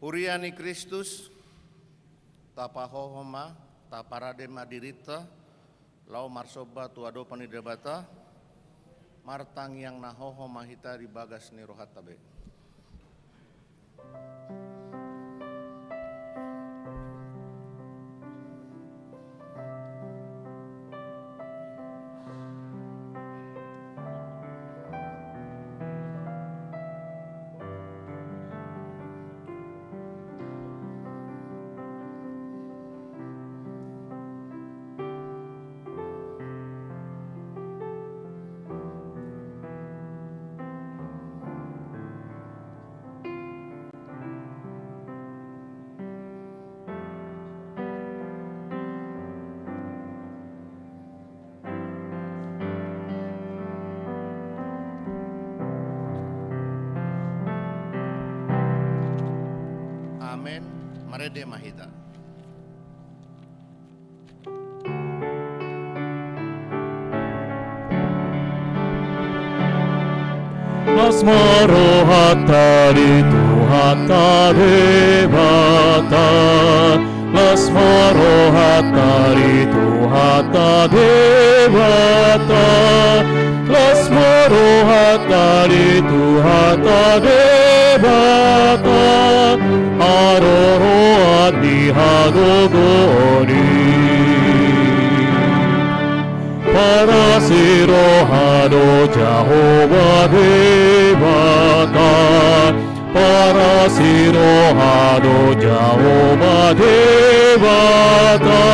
Huriani Kristus, tapahohoma, taparade madirita, lau marsoba tuado panidabata, martang yang nahoho mahita di bagas ni rohatabe. Amen. Marede mahita. Asmaro hatari Tuhan tadebata, Asmaro hatari Tuhan tadebata, Asmaro hatari Tuhan tadebata, Aroro adihagogori. Para sirohado Jehovah Devata, para sirohado Jehovah Devata,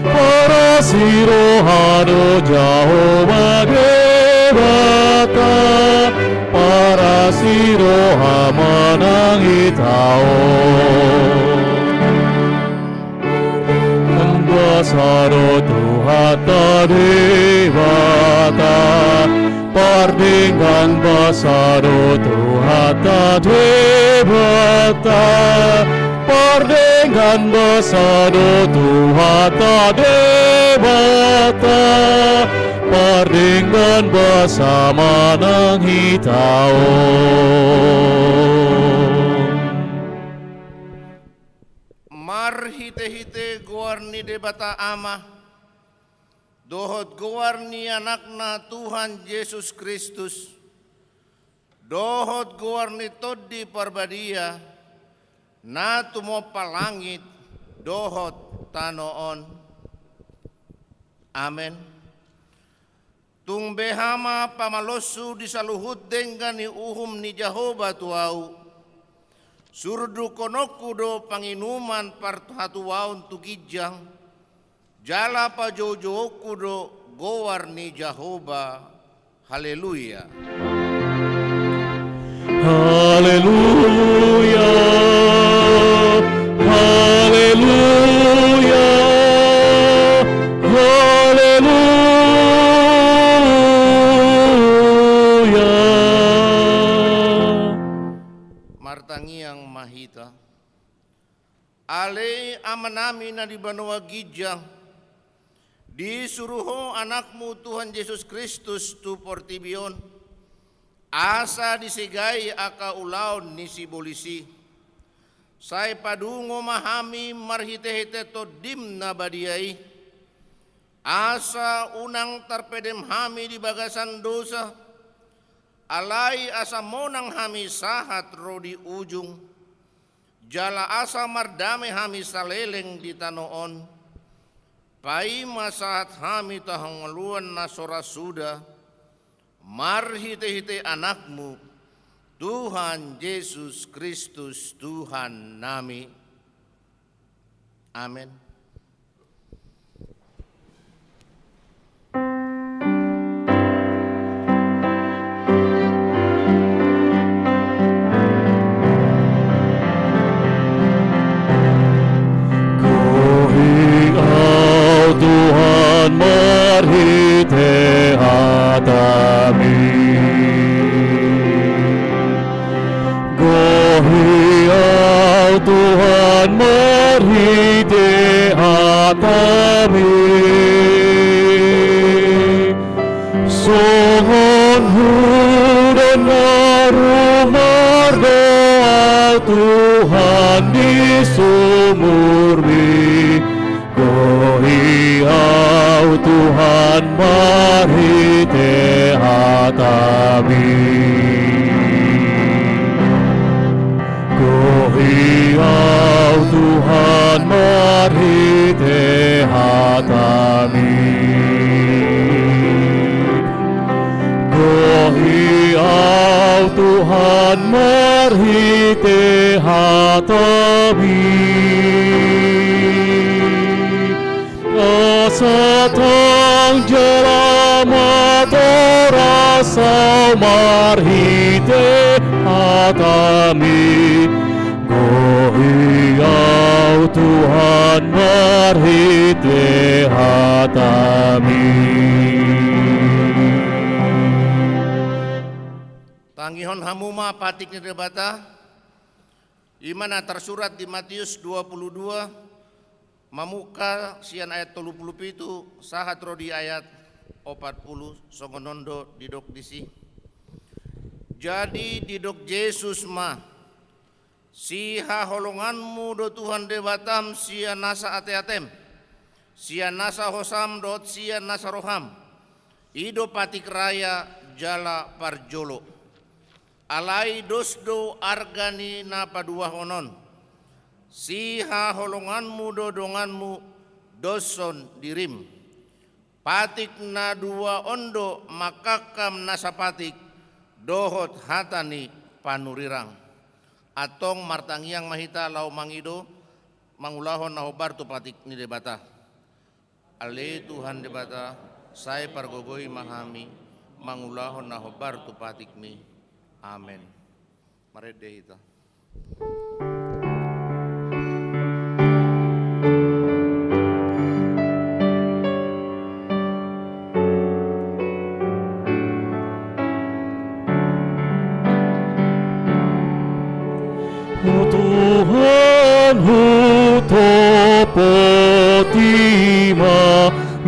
para sirohado Jehovah Devata, para siroha manangitaon. Basaro Tuhan tadebata, pardinggan basaro Tuhan tadebata, pardinggan basaro Tuhan tadebata, pardinggan bersama nang hitaon. Marhite-hite guarni debata ama, dohot guarni anakna Tuhan Yesus Kristus, dohot guarni todi parbadia, na tumo palangit, dohot tanoon. Amen. Tung behama pamalosu disaluhut dengan ni uhum ni Jehovah tuau, surdu konokudo panginuman partuhatuwaun tukijang, jala pa jojo kudo gowar ni Jehovah. Haleluya. Haleluya. Haleluya. Haleluya. Martangiang mahita. Ale amanami na di banua gijang, disuruho anakmu Tuhan Yesus Kristus tu portibion, asa disigai aka ulaon ni si bolisi, say padungo mahami marhite-hite to dim na badiai, asa unang tarpedem hami di bagasan dosa, alai asa monang hami sahat rodi ujung, jala asa mardame hami saleleng di tanoon, pai masahat hami tahangaluan na sorasuda, marhite-hite anakmu, Tuhan Yesus Kristus Tuhan nami. Amin. Tuhan marhite hatami, gohiau Tuhan marhite hatami, songon hudan marumar doa Tuhan. hatami. Kuhiau Tuhan marhite hatami. Kuhiau Tuhan marhite hatami. Asatang jelama torasau marhite hatami. Kuhiau Tuhan marhite hatami. Tanggihon hamuma patik ni debata, imana tersurat di Matius 22, mamuka sian ayat 37, sahat rodi ayat 40, songonondo didok disi. Jadi didok Yesus mah, si haholonganmu do Tuhan debatam sia nasa ate-atem, sia nasa hosam dot sia nasa roham, ido patik raya jala parjolo. Alai dosdo argani na padua honon, si haholonganmu dodonganmu doson dirim, patik na dua ondo makakam nasa patik dohot hatani panurirang. Atong martangiang mahita lau mangido mangulahon na hobar tu patik ni debata. Ale Tuhan debata, saya pargogoi mahami mangulahon na hobar tu patik mi. Amen. Mari dehita. Tuhan hutopotima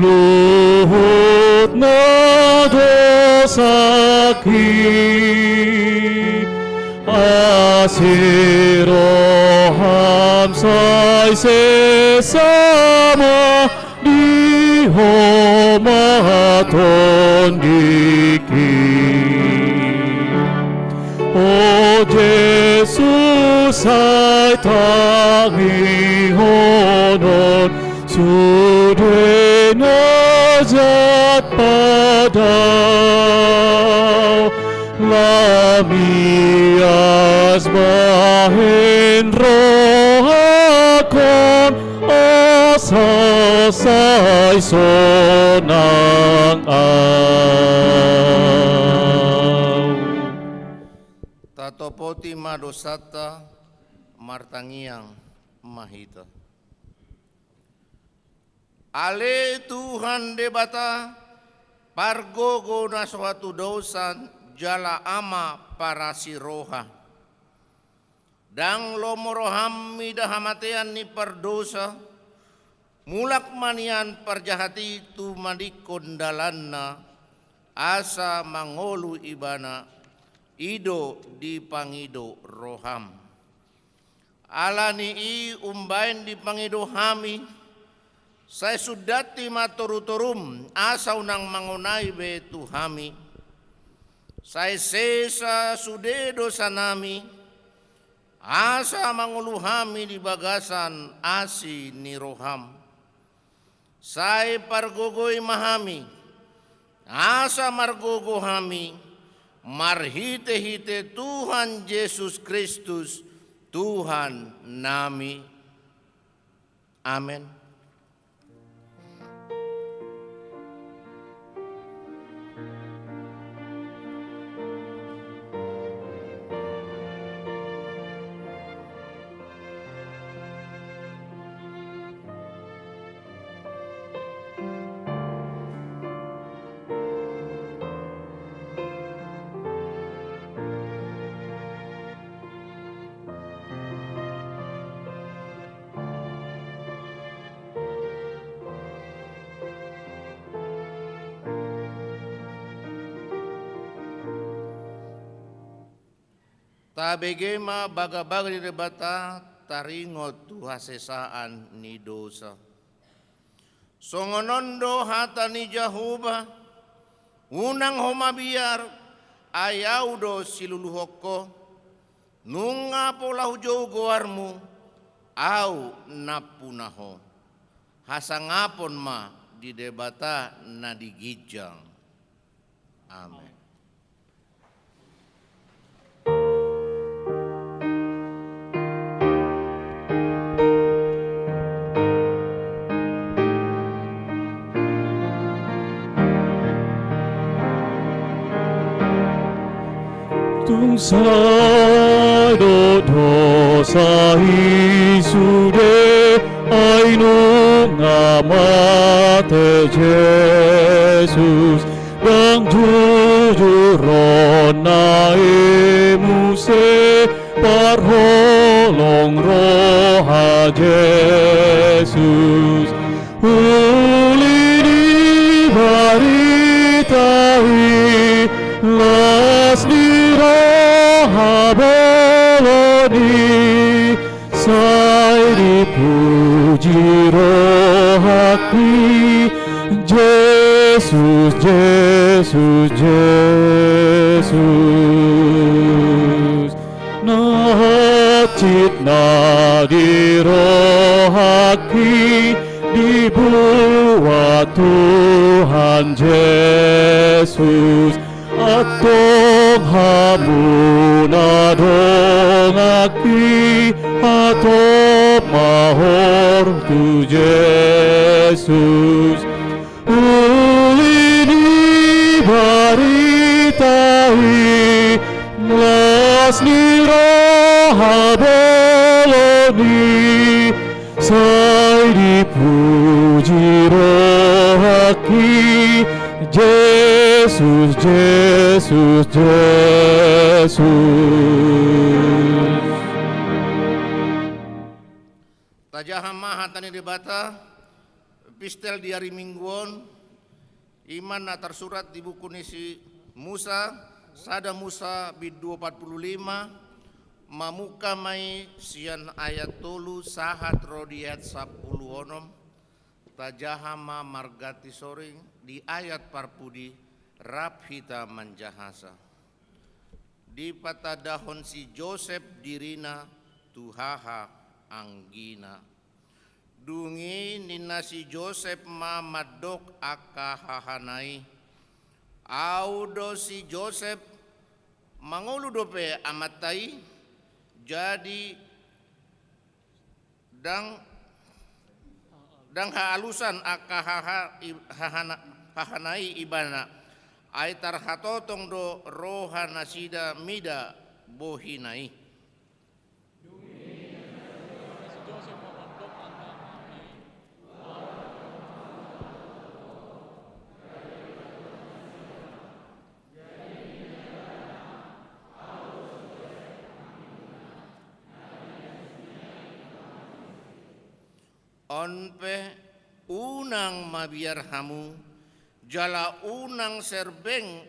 luhut na dosaki asiroham sai sesama di homaton diki. O Jesus ay tangihonon sude najat padaw lamias bahin rohakon asasay sonang Tatopoti madosata martangiang mahita. Ale Tuhan debata pargogo na suatu dosan jala ama para siroha. Dang lomoroham midahamatean ni perdosa mulak manian perjahati tu mandikon dalanna asa mangolu ibana ido di pangido roham. Alani i umbain di pangido hami, saya sudati matorutorum asa unang mangunai be tu hami. Saya sesa sudedo sanami, asa mangulu hami di bagasan asi ni roham. Saya pargogoi mahami, asa margogo hami, marhite-hite Tuhan Yesus Kristus, Tuhan nami. Amin. Tabegema baga-baga di debata taringot tu hasesaan ni dosa. Songonondo hata ni Jahuba unang homabiar ayaw do siluluhok ko, nung nga po lahujou goarmu, aw napunaho. Hasangapon ma di debata na digijang. Amen. Tungsay do sa isude ay nung amate Jesus bang jujuron na emuse parholong roha Jesus uli di baritai las di roha beloni sai dipuji rohati Jesus, Jesus, Jesus Nachit na di rohati dibuat Tuhan Yesus atong hamuna dong aki atong mahor tu Jesus uli di baritai las ni roha beloni sai dipuji rohaki Jesus, Jesus, Jesus. Tajahama hatani debata, pistel di hari mingguan, iman na tersurat di buku nisi Musa, sada Musa bid 245, mamuka mai sian ayat tolu sahat rodiat 10 onom, tajahama margati soring di ayat parpudi rap hita manjahasa. Di patadahon si Joseph dirina tuhaha anggina. Dungi nina si Joseph mamadok akahahanai. Audo si Joseph mangulu dope amatai jadi dang haalusan akahahanai ibana ay tarhatotong do roha nasida mida bohinai. Onpe unang mabiar hamu jala unang serbeng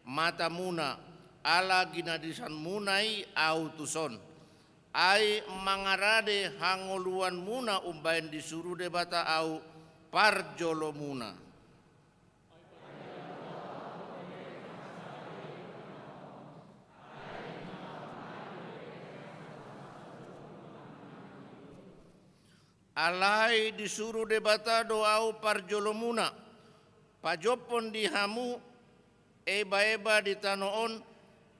mata muna ala ginadisan munai autuson ai mangarade hangoluan muna umbain disuruh debata au parjolo muna. Alai disuruh debata doau parjolomuna, pajopon dihamu, eba di tanoon,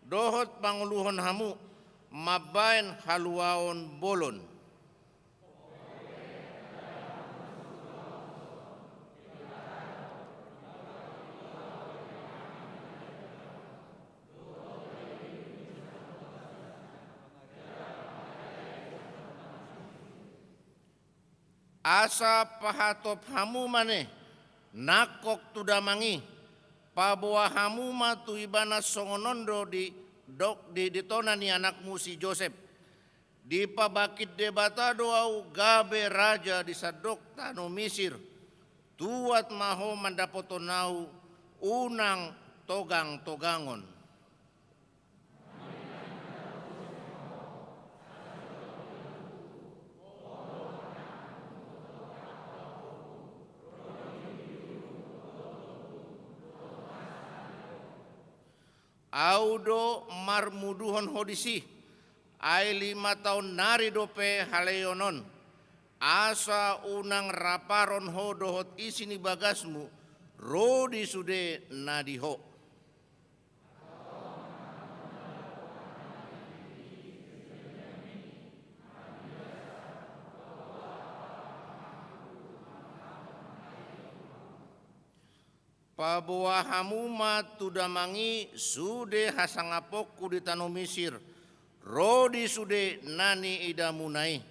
dohot panguluhon hamu, mabain haluaon bolon. Asa pahatop hamu mane nakok tudamangi pabawa hamu matu ibana songonondo di ditona ni anakmu si Joseph di pabakit debata doau gabe raja di sadok tano Misir tuat maho mandapotonau unang togangon. audo marmuduhon hodisi, ai 5 tahun nari dope haleyonon, asa unang raparon ho dohot isini bagasmu, rodi sude nadiho. Pabuah hamuma tudamangi sude hasangapokku di tanah Mesir, rodi sude nani idamunai,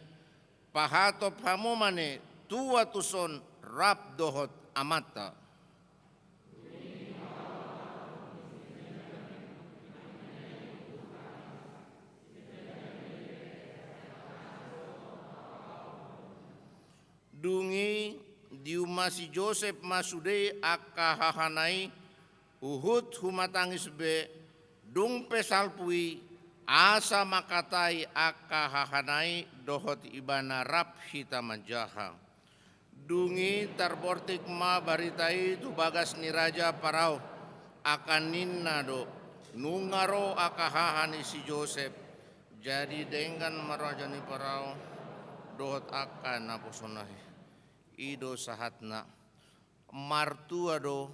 pahatop hamumane tua tuson rap dohot amata. Dungi diumasi Joseph masude akahahanai uhud humatangis be dung pesalpui asa makatai akahahanai dohot ibana rap hita manjaha. Dungi tarbortik ma baritai tu bagas ni raja parau akan ninna do nungaro akahahani si Joseph jadi dengan marajani parau dohot akan naposonahi. Ido sahatna martua do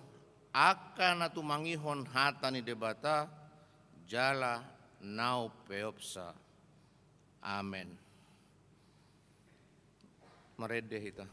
akan atu mangihon hatani debata jala nau peopsa. Amen. Merede hita.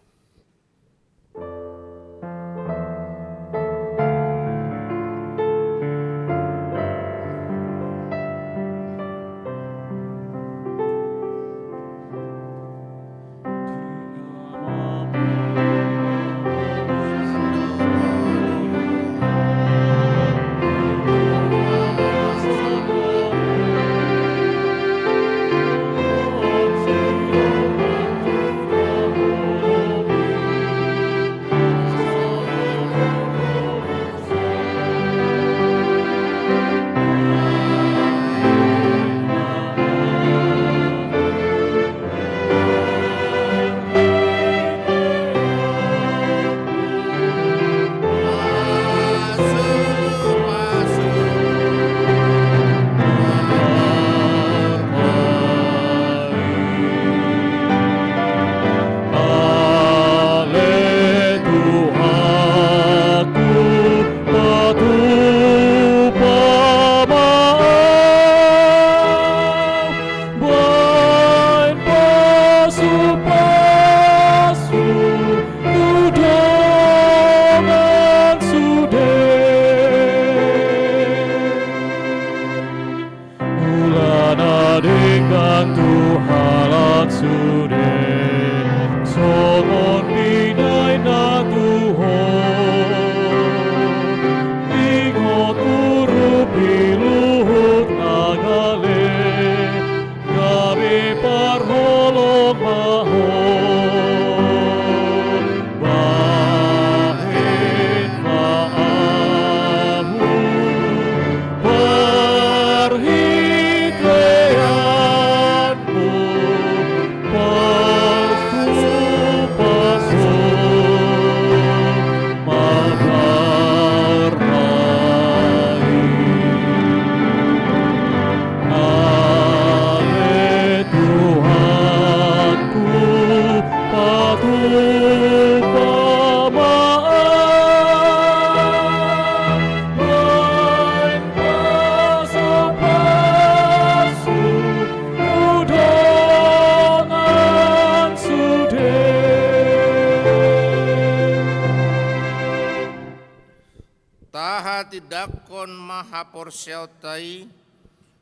Tidakon maha porsiautai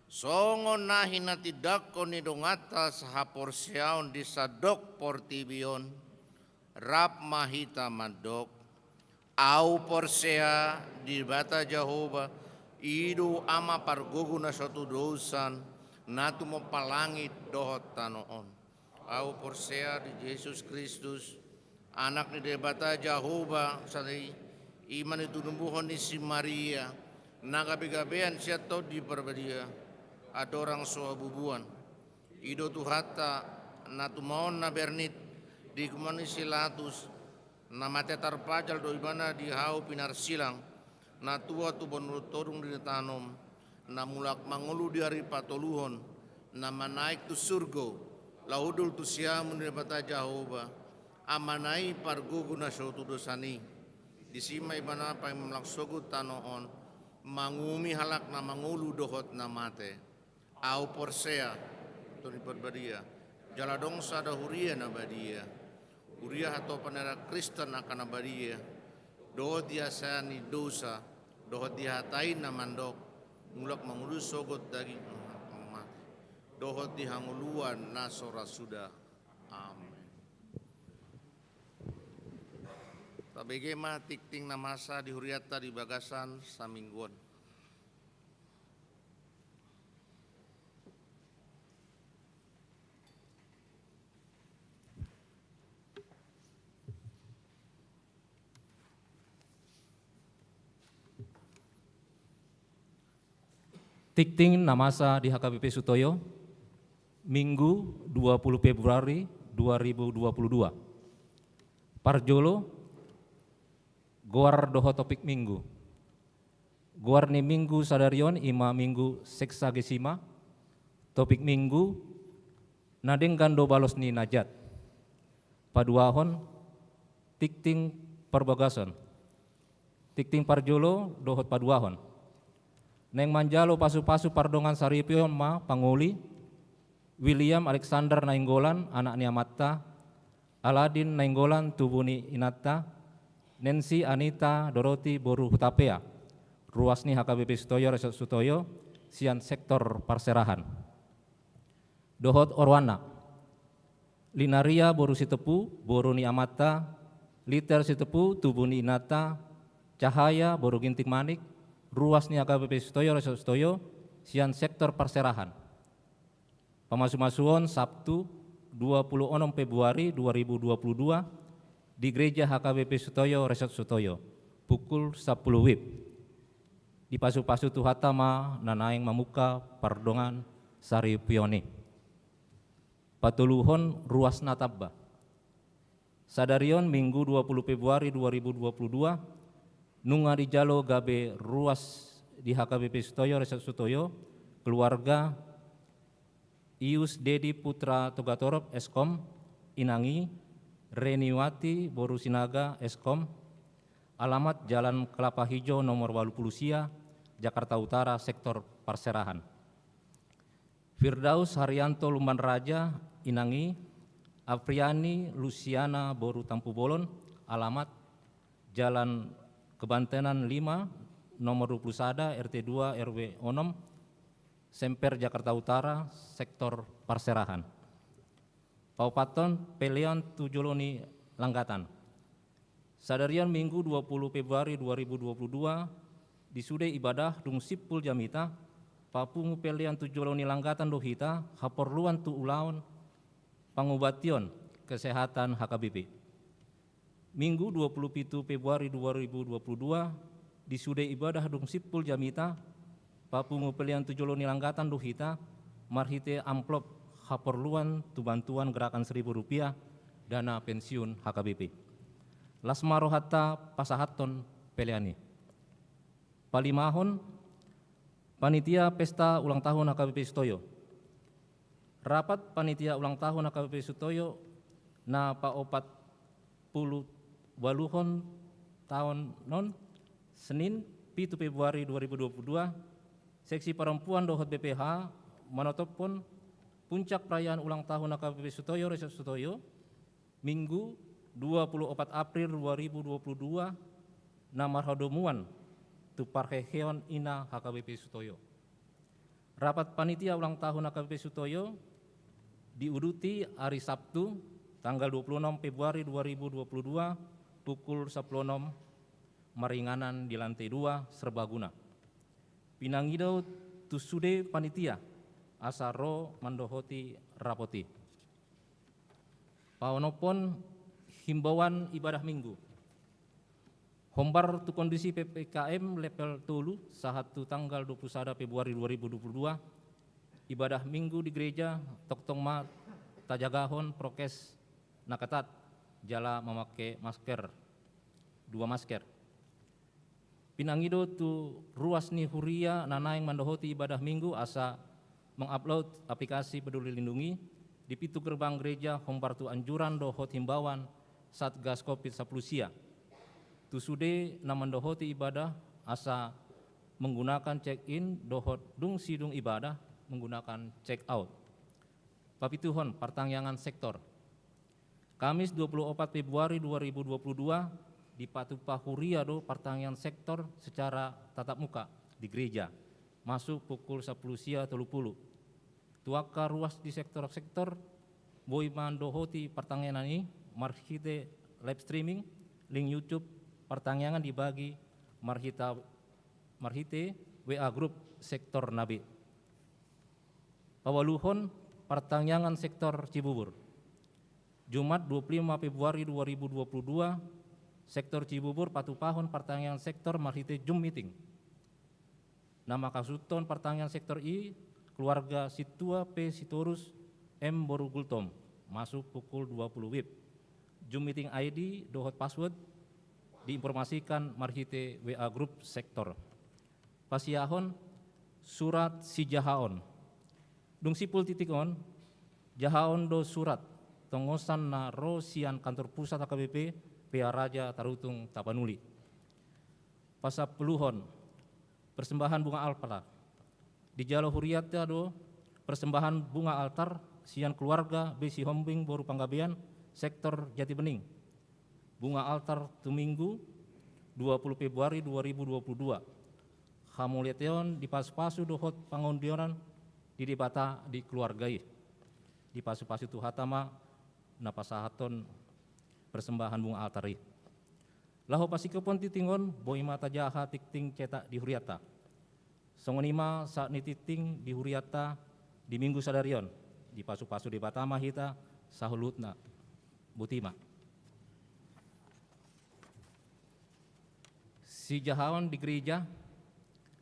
songon nahina tidakon idongata saha porsiaun di sadok portibion rap mahita madok au porsea di bata Jehovah idu ama pargogu na suatu dosan natu mo palangit dohot tanoon au porsea di Yesus Kristus anak ni debata Jehovah sadai iman itu numbuhon ni si Maria nagabi-gabian siya to di perbadia ada orang suabubuan ido tuhata natumaon na bernit di kumani silatus na mate tarpajal do ibana di hau pinar silang na tua tu bonurut torung di tanom na mulak mangulu di hari patoluhon, na manaik tu surgo, laudul tu siamun di bata Jehova, amanai pargugu na syautu dosani, disimai bana pa mamlaksogut tanoon, mangumi halak na mangulu dohot na mate, au porsea, tuni perbadia, jaladong sada huria na badia, huria atau panera Kristen akan badia, dohot dia sani dosa, dohot dia hatain na mandok, mulak mangulus sogot daging mati, dohot di hanguluan nasora sudah, amin. Tabege mah tikting na masa di huriata di bagasan samingguan. Tikting namasa di HKBP Sutoyo, Minggu 20 Februari 2022. Parjolo, Goar doho topik Minggu. Goar ni Minggu sadarion ima Minggu seksagesima, topik Minggu, nadeng gando balos ni najat. Paduahon, tikting perbagasan. Tikting parjolo dohot paduahon. Neng manjalo pasu-pasu pardongan saripion ma panguli, William Alexander Nainggolan anak ni Amatta, Aladin Nainggolan tubuni Inatta, Nancy Anita Doroti Boru Hutapea, ruasni HKBP Sutoyo Resort Sutoyo, sian sektor Parserahan. Dohot Orwana, Linaria Boru Sitepu, Boru ni Amatta, Liter Sitepu tubuni Inatta, Cahaya Boru Ginting Manik, ruasni HKBP Sutoyo Resort Sutoyo, sian sektor Parserahan. Pemasu-masuon Sabtu 26 Februari 2022 di Gereja HKBP Sutoyo Resort Sutoyo pukul 10 WIB. Di pasu-pasu tuhatama nanaing mamuka pardongan sari pioni. Patuluhon ruas natabba. Sadarion Minggu 20 Februari 2022 nunga di jalo gabe ruas di HKBP Sutoyo Resort Sutoyo keluarga Ius Dedi Putra Togatorop Eskom Inangi Reniwati Boru Sinaga Eskom, alamat Jalan Kelapa Hijau nomor 80 Sia, Jakarta Utara, sektor Parserahan. Firdaus Haryanto Lumban Raja Inangi, Apriani Luciana Boru Tampu Bolon, alamat Jalan Kebantenan 5 nomor 21 RT 2 RW 6, Semper Jakarta Utara, sektor Parserahan. Paupaton Pelion Tujoloni Langgatan. Sadarian Minggu 20 Februari 2022 di Sude Ibadah Dung Sipul Jamita, Papungu Pelion Tujoloni Langgatan Dohita, Haporluan Tu Ulaon, Pangubation Kesehatan HKBP. Minggu 27 Februari 2022 di Sude Ibadah Dung Sipul Jamita, Papungu Pelion Tujoloni Langgatan Dohita, marhite amplop haperluan tu bantuan gerakan Rp1.000 dana pensiun HKBP. Lasmaro hatta pasahaton peleani. Palimahon panitia pesta ulang tahun HKBP Sutoyo. Rapat panitia ulang tahun HKBP Sutoyo na paopat puluh waluhon tahun non Senin 7 Februari 2022 seksi perempuan dohot BPH menotopon puncak perayaan ulang tahun HKBP Sutoyo Resort Sutoyo Minggu 24 April 2022 na marhodomuan tu parheheon ina HKBP Sutoyo. Rapat panitia ulang tahun HKBP Sutoyo diuduti hari Sabtu tanggal 26 Februari 2022 pukul 10.06 maringanan di lantai 2 Serbaguna. Pinangido tu sude panitia asaro mandohoti rapoti. Paonopon himbauan ibadah minggu. Hombar tu kondisi PPKM level 3 sahatu tanggal 21 Februari 2022 ibadah minggu di gereja toktongma tajagahon prokes nakatat jala memakai masker 2 masker. Pinangido tu ruas ni huria nanaing mandohoti ibadah minggu asa mengupload aplikasi Peduli Lindungi di pintu gerbang gereja hombartu anjuran dohot himbauan Satgas Covid-19 sia. Tu sude na mandohoti ibadah asa menggunakan check-in dohot dung sidung ibadah menggunakan check-out. Papituhon pertangyangan sektor. Kamis 24 Februari 2022 di Patupa Huria do pertangyangan sektor secara tatap muka di gereja. Masuk pukul 10 sia 30. Tuaka ruas di sektor-sektor boi mandohoti pertangyangan ini marhite live streaming link YouTube pertangyangan dibagi marhite WA grup sektor Nabi. Pawaluhon pertangyangan sektor Cibubur. Jumat 25 Februari 2022 sektor Cibubur Patupahon pertangyangan sektor marhite Zoom meeting. Nama kasuton pertangyangan sektor I keluarga Situa P Sitorus M Borugultom masuk pukul 20 WIB. Zoom meeting ID dohot password diinformasikan marhite WA grup sektor. Pasiahon surat si jahaon. Dung sipul titik on jahaon do surat tongosan na rosian kantor pusat AKBP Pia Raja Tarutung Tapanuli. Pasapeluhon persembahan bunga altar. Di Jalo Huriata do persembahan bunga altar sian keluarga Besi Hombing Boru Panggabean sektor Jati Bening. Bunga altar tu Minggu 20 Februari 2022. Hamuleteon di pas-pasu dohot pangondionan di dibata di keluargai. Di pasu-pasu tu hatama napasahaton persembahan bunga altari. Laho pasikepon titingon boi mata jaha tikting cetak di Huriata. Songonima saat nititing di Huriata di Minggu Sadarion di pasu-pasu di Batama hita sahulutna Butima. Si jahawan di gereja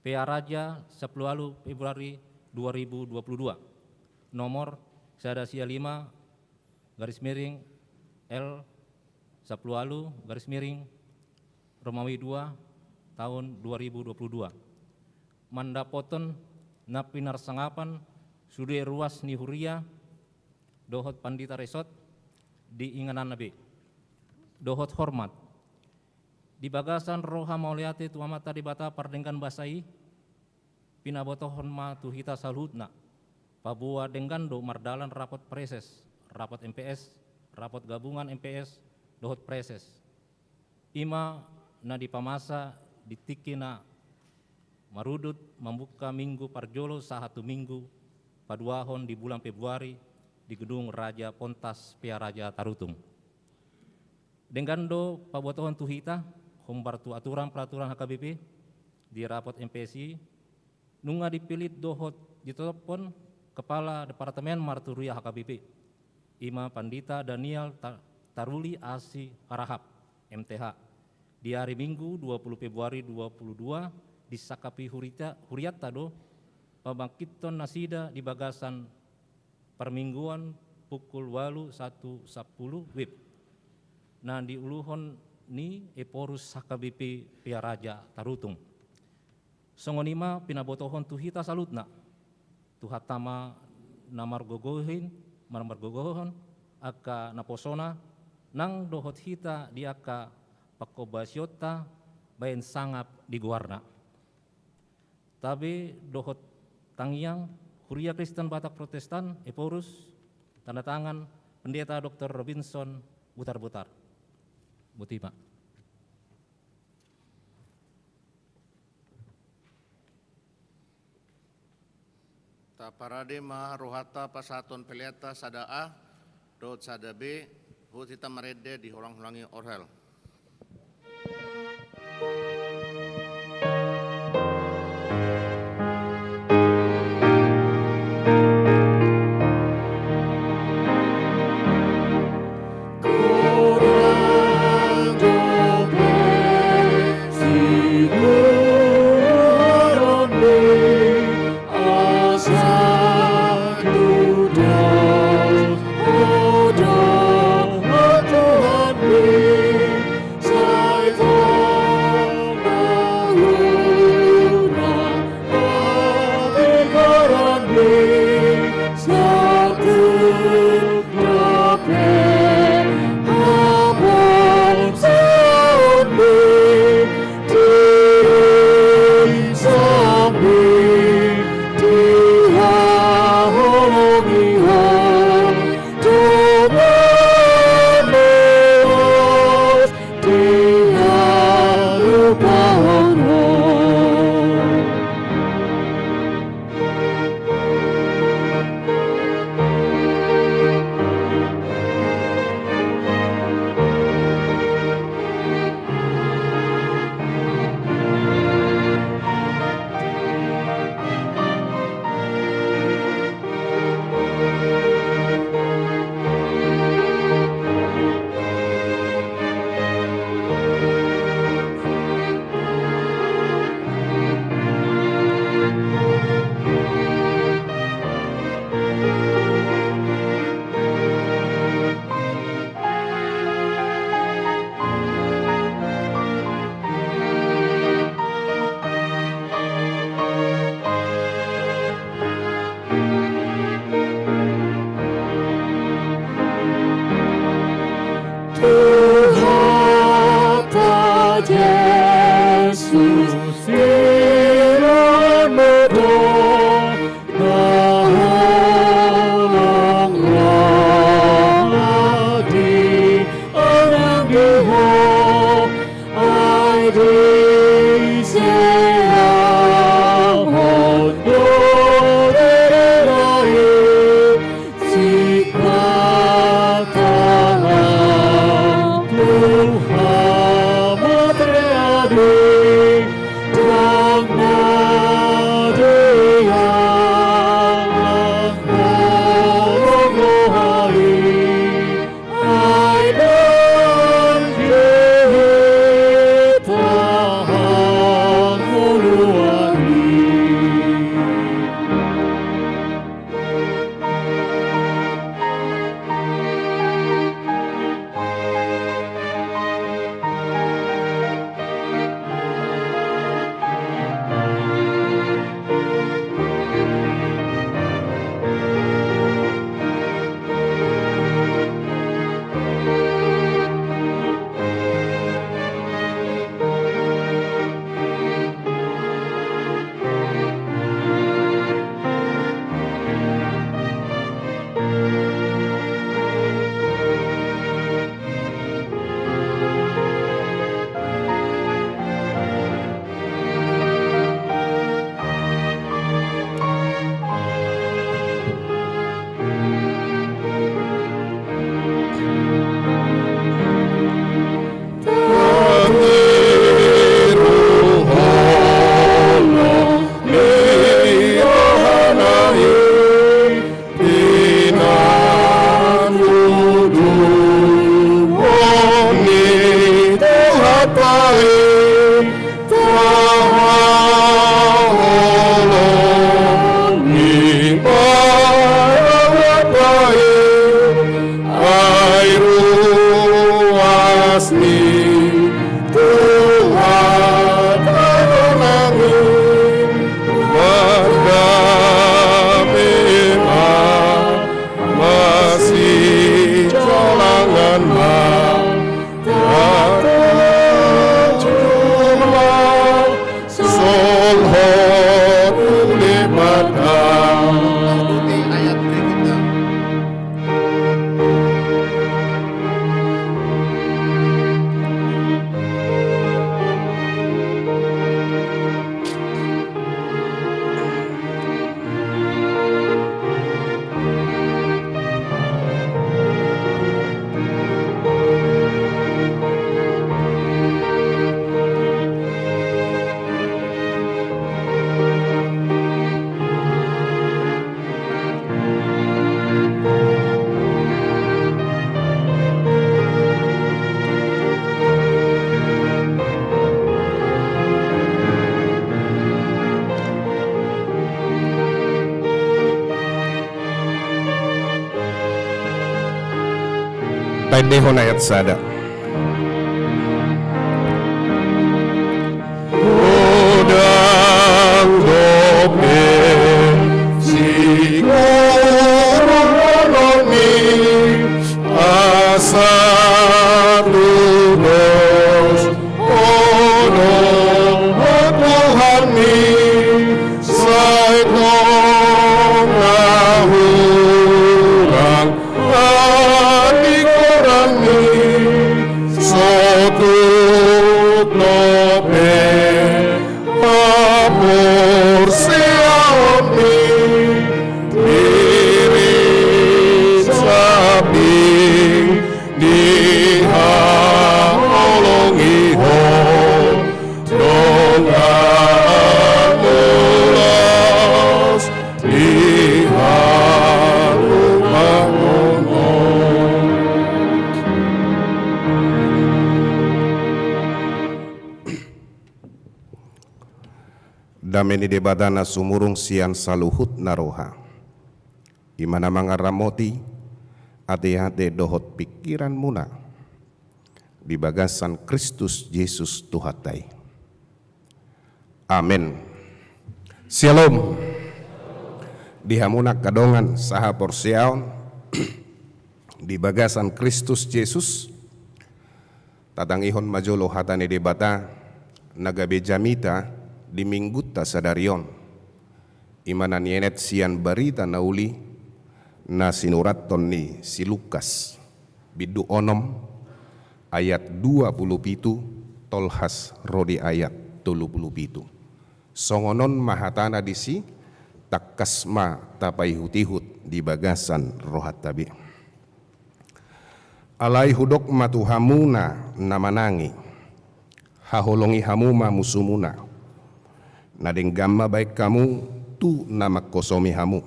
Pia Raja 10 Februari 2022. Nomor Sadasia 5 garis miring L 10 garis miring Romawi 2 tahun 2022. Mandapoton na pinarsangapan sude ruas ni Huria dohot Pandita Resort di Inganan Nabi. Dohot hormat di bagasan roha mauliate tuamata di bata pardengkan basai pinabotohon ma tuhita salhutna pabua denggando mardalan rapot preses rapot MPS rapot gabungan MPS dohot preses ima na dipamasa ditikina marudut membuka minggu parjolo sahatu minggu paduahon di bulan Februari di gedung Raja Pontas Pia Raja Tarutung. Denggando pabotohon tuhita hombartu aturan peraturan HKBP di rapot MPSI nunga dipilih dohot ditopon Kepala Departemen Marturia HKBP Ima Pandita Daniel Taruli Asi Harahap MTH di hari Minggu 20 Februari 2022 di Sakapi Huriata do pabangkiton nasida di bagasan permingguan pukul 1:10 WIB. Nah di uluhon ni eporus HKBP Pia Raja Tarutung. Songonima pinabotohon tuhita salutna. Tuhatama namargogohin aka naposona nang dohot hita di aka pakobasyota bayan sangap di guarna. Tabe dohot tangyang Huria Kristen Batak Protestan eporus tanda tangan Pendeta Dr. Robinson Butar-Butar. Butima. Ta paradema rohata pasaton peliata sada A dot sada B hutita marede di holang-holangi orhel. Tuhan Yesus Tuhan betul, tolonglah di orang diho, ai di siang hondo derai, jika tangan Tuhan materiadi, ayat berikutnya. Taidehon ayat sada. Udang dope siguroni asa tudos ono Tuhani saitong nahurang adikorani sotut nope amor seaoni diri sabi dihaolongi ho dongamulas dihalumangono. Dameni debadana sumurung sian saluhut naroha imana mangaramoti ate-ate dohot pikiran muna di bagasan Kristus Yesus Tuhatai. Amin. Shalom. Dihamuna kadongan saha porsiaon di bagasan Kristus Yesus tatangihon majolo hatane debata nagabe jamita di mingguta sadarion imana nienet sian barita nauli na sinuraton ni si Lukas bidu onom ayat 27 tolhas rodi ayat 37 songonon mahatana disi takkasma tapai hutihut di bagasan rohat tabi alai hudok matu hamuna namanangi haholongi hamuma musumuna nadeng gamma baik kamu tu nama kosomi hamu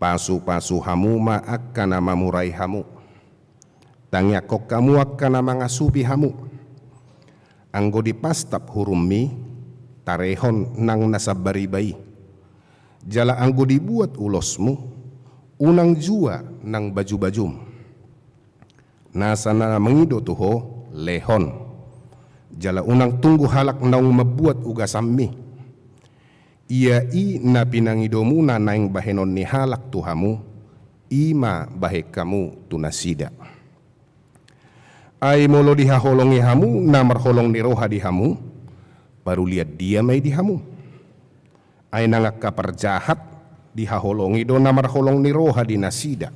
pasu-pasu hamuma akan nama murai hamu tangyakok kamu akan nama ngasupi hamu anggo dipastap hurumi tarehon nang nasabari bayi jala anggo dibuat ulosmu unang jua nang baju-bajum nasana mengido tuho lehon jala unang tunggu halak naung mabuat uga sammi ia i na pinangidomu na naing bahenon ni halak tuhamu ima bahe kamu tunasida ay molo dihaholongi hamu na marholong ni roha di hamu baru lihat dia may di hamu ay nangak kaparjahat dihaholongi do na marholong ni roha di nasida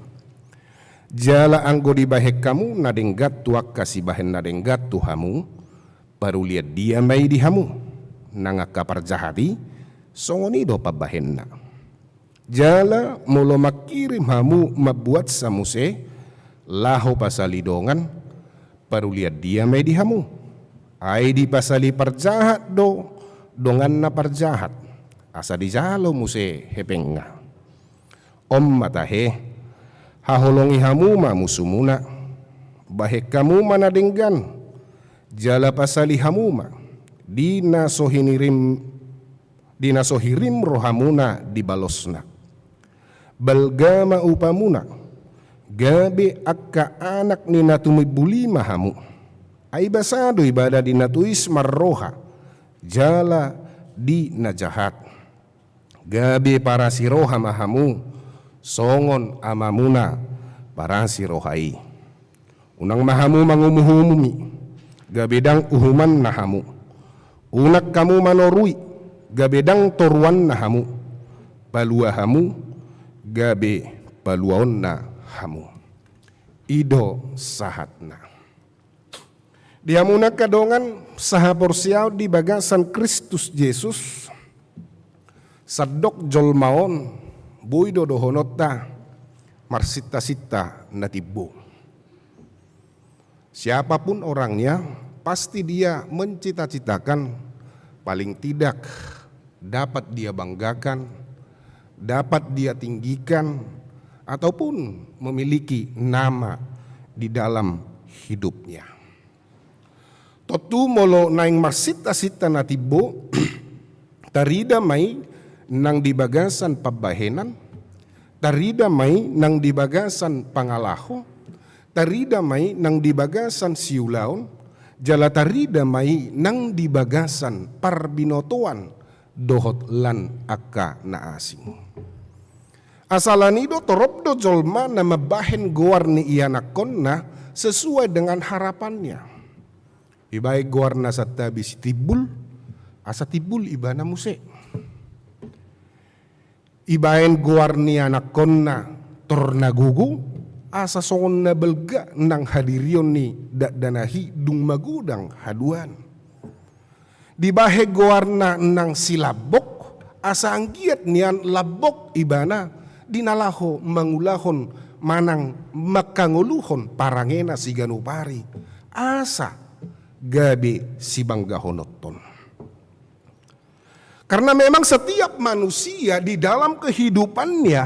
jala anggo dibahek kamu nadenggat tuak kasih bahen nadenggat tuhamu baru lihat dia may di hamu nangak kaparjahati songoni do pabahenna jala molo makirim hamu mabuat samuse laho pasalidongan baru lihat dia may di hamu ay di pasali parjahat do dongan na parjahat asa di jalo muse hepenga matahe haholongi hamu ma musumuna bahek kamu manadenggan jala pasali hamu ma dinasohirim rohamuna dibalosna balgama upamuna gabe akka anak ni natumibuli mahamu ay basado ibadah dinatuis marroha jala di najahat gabe para si roha mahamu songon amamuna para si rohai unang mahamu mangumuhumumi gabedang uhuman nahamu unak kamu manorui gabedang toruan nahamu paluahamu gabe paluaon na hamu ido sahatna diamuna kadongan saha porsiaw di bagasan Kristus Yesus sadok jolmaon buido dohonota marsita-sita natibo siapapun orangnya pasti dia mencita-citakan paling tidak dapat dia banggakan, dapat dia tinggikan, ataupun memiliki nama di dalam hidupnya. Totu molo naing marsita-sita natibo, tarida may nang dibagasan pabahenan, tarida may nang dibagasan pangalaho, tarida may nang dibagasan siulaon, jala tarida may nang dibagasan parbinotoan, dohot lan akka na asing. Asalanido torobdo jolma na mabahen goar ni iyanakon na sesuai dengan harapannya. Ibay goar na sa tabi si tibul, asa tibul iba na muse. Ibayen goar ni anakon na tornagugu, asa songon na belga nang hadiryon ni dadanahi dung magudang haduan. Dibahe goarna nang silabok asa anggiat nian labok ibana dinalaho mangulahon manang makanguluhon parangena si ganupari asa gabi si banggahonoton. Karena memang setiap manusia di dalam kehidupannya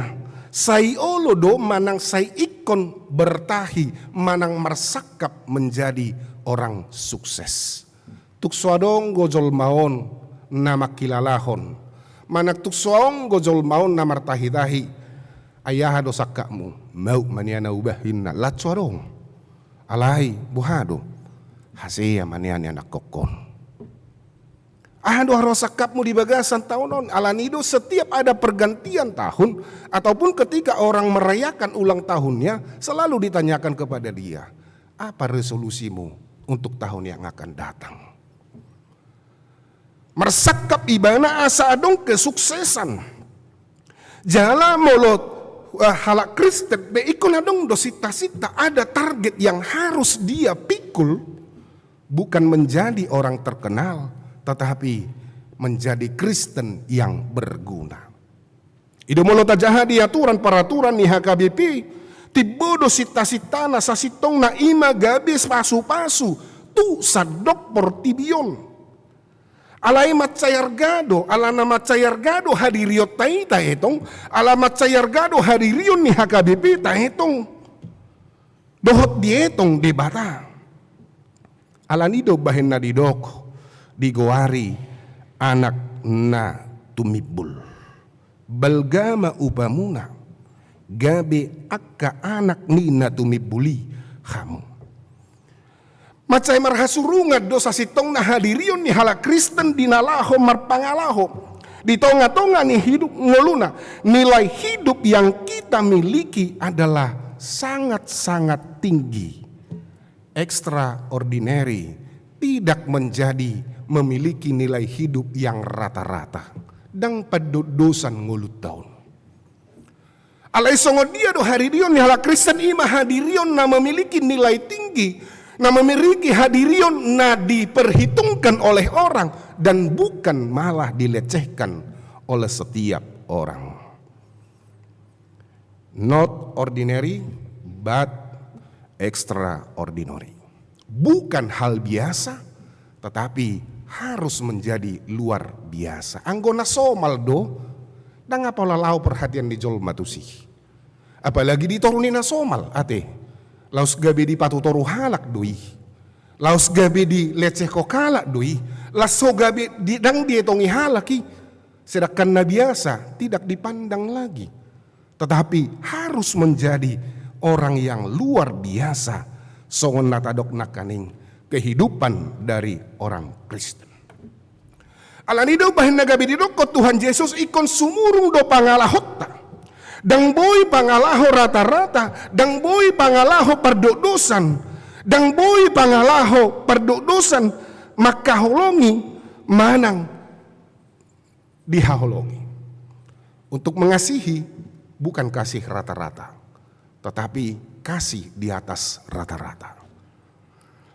sayolo do manang say ikon bertahi manang marsakap menjadi orang sukses. Tuksoadong gojol maon na makilalahon, manak tuksoong gojol maon na martahi-tahi, ayaha do sakakmu, mau maniana ubahin na latsoadong, alay buhado, haseya maniana nakokon. Ahado harosakapmu di bagasan tahunon, alanido setiap ada pergantian tahun, ataupun ketika orang merayakan ulang tahunnya, selalu ditanyakan kepada dia, Apa resolusimu untuk tahun yang akan datang? Mersakap ibana asa adong kesuksesan. Jala molot halak Kristen be ikon adong dosita-sita ada target yang harus dia pikul, bukan menjadi orang terkenal, tetapi menjadi Kristen yang berguna. Ido molot aja di aturan peraturan ni HKBP, tibodo sita-sitana sasitong na ima gabis pasu-pasu tu sadok portibion. Alai matsayargado, alana matsayargado hadiriot taita etong, ala matsayargado hadirion ni HKBP ta etong. Dohot dietong debata. Alanido bahen na didok, digoari anak na tumibul. Balgama upamuna, gabe akka anak ni na tumibuli kamu. Macay marhasurungat do sa sitong na hadirion ni hala Kristen dinalaho marpangalaho. Di tonga-tonga ni hidup ngoluna, nilai hidup yang kita miliki adalah sangat-sangat tinggi. Extraordinary, tidak menjadi memiliki nilai hidup yang rata-rata. Dang padodosan ngulut taon. Alay songod dia do hadirion ni hala Kristen ima hadirion na memiliki nilai tinggi, na memiliki hadirion na diperhitungkan oleh orang dan bukan malah dilecehkan oleh setiap orang. Not ordinary but extraordinary. Bukan hal biasa tetapi harus menjadi luar biasa. Anggona somal do, dan apa lalau perhatian di jol matusi. Apalagi ditoruni na somal, ate. Laus gabe di patutoru halak doi. Laus gabe di leceh kokalak doi. Laso gabe di dang dietongi halaki. Sedangkan na biasa tidak dipandang lagi. Tetapi harus menjadi orang yang luar biasa. Songon natadok nakaning kehidupan dari orang Kristen. Alanido bahin nagabi didoko Tuhan Yesus ikon sumurung do pangalahota. Dang boy pangalaho rata-rata, dang boy pangalaho perdodosan, dang boy pangalaho perdodosan makaholongi manang dihaholongi. Untuk mengasihi bukan kasih rata-rata, tetapi kasih di atas rata-rata.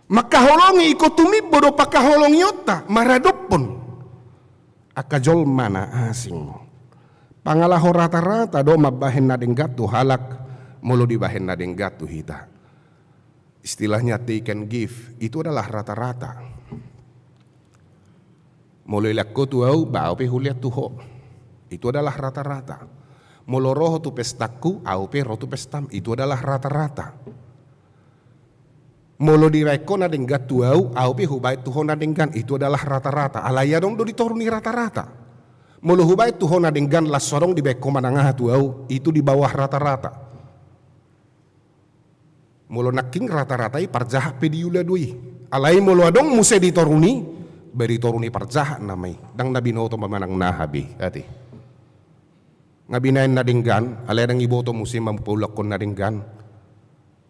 Makaholongi ikutumi bodo pakaholongi yota maradopon akajol mana asing pangalaho rata-rata do mabahen na denggatu halak mulu dibahen na denggatu hita. Istilahnya take and give itu adalah rata-rata. Mulu ilakko tuau bau pe huliat tuho itu adalah rata-rata. Mulu roho tu pestaku au pe roho tu pestam itu adalah rata-rata. Molo direko na denggat tuau, au pi hubai tuhon na denggan itu adalah rata-rata. Alaya dong do ditoruni rata-rata. Molo hubai tuhon na denggan las sorong di beko manangah tuau itu di bawah rata-rata. Molo naking rata-rata i parjaha pe diula dui. Alai molo adong muse ditoruni, beri toruni parjaha namai. Dang nabi no to mamanang nahabi ati. Ngabinain na denggan, alay dang iboto muse mampulak kon na denggan.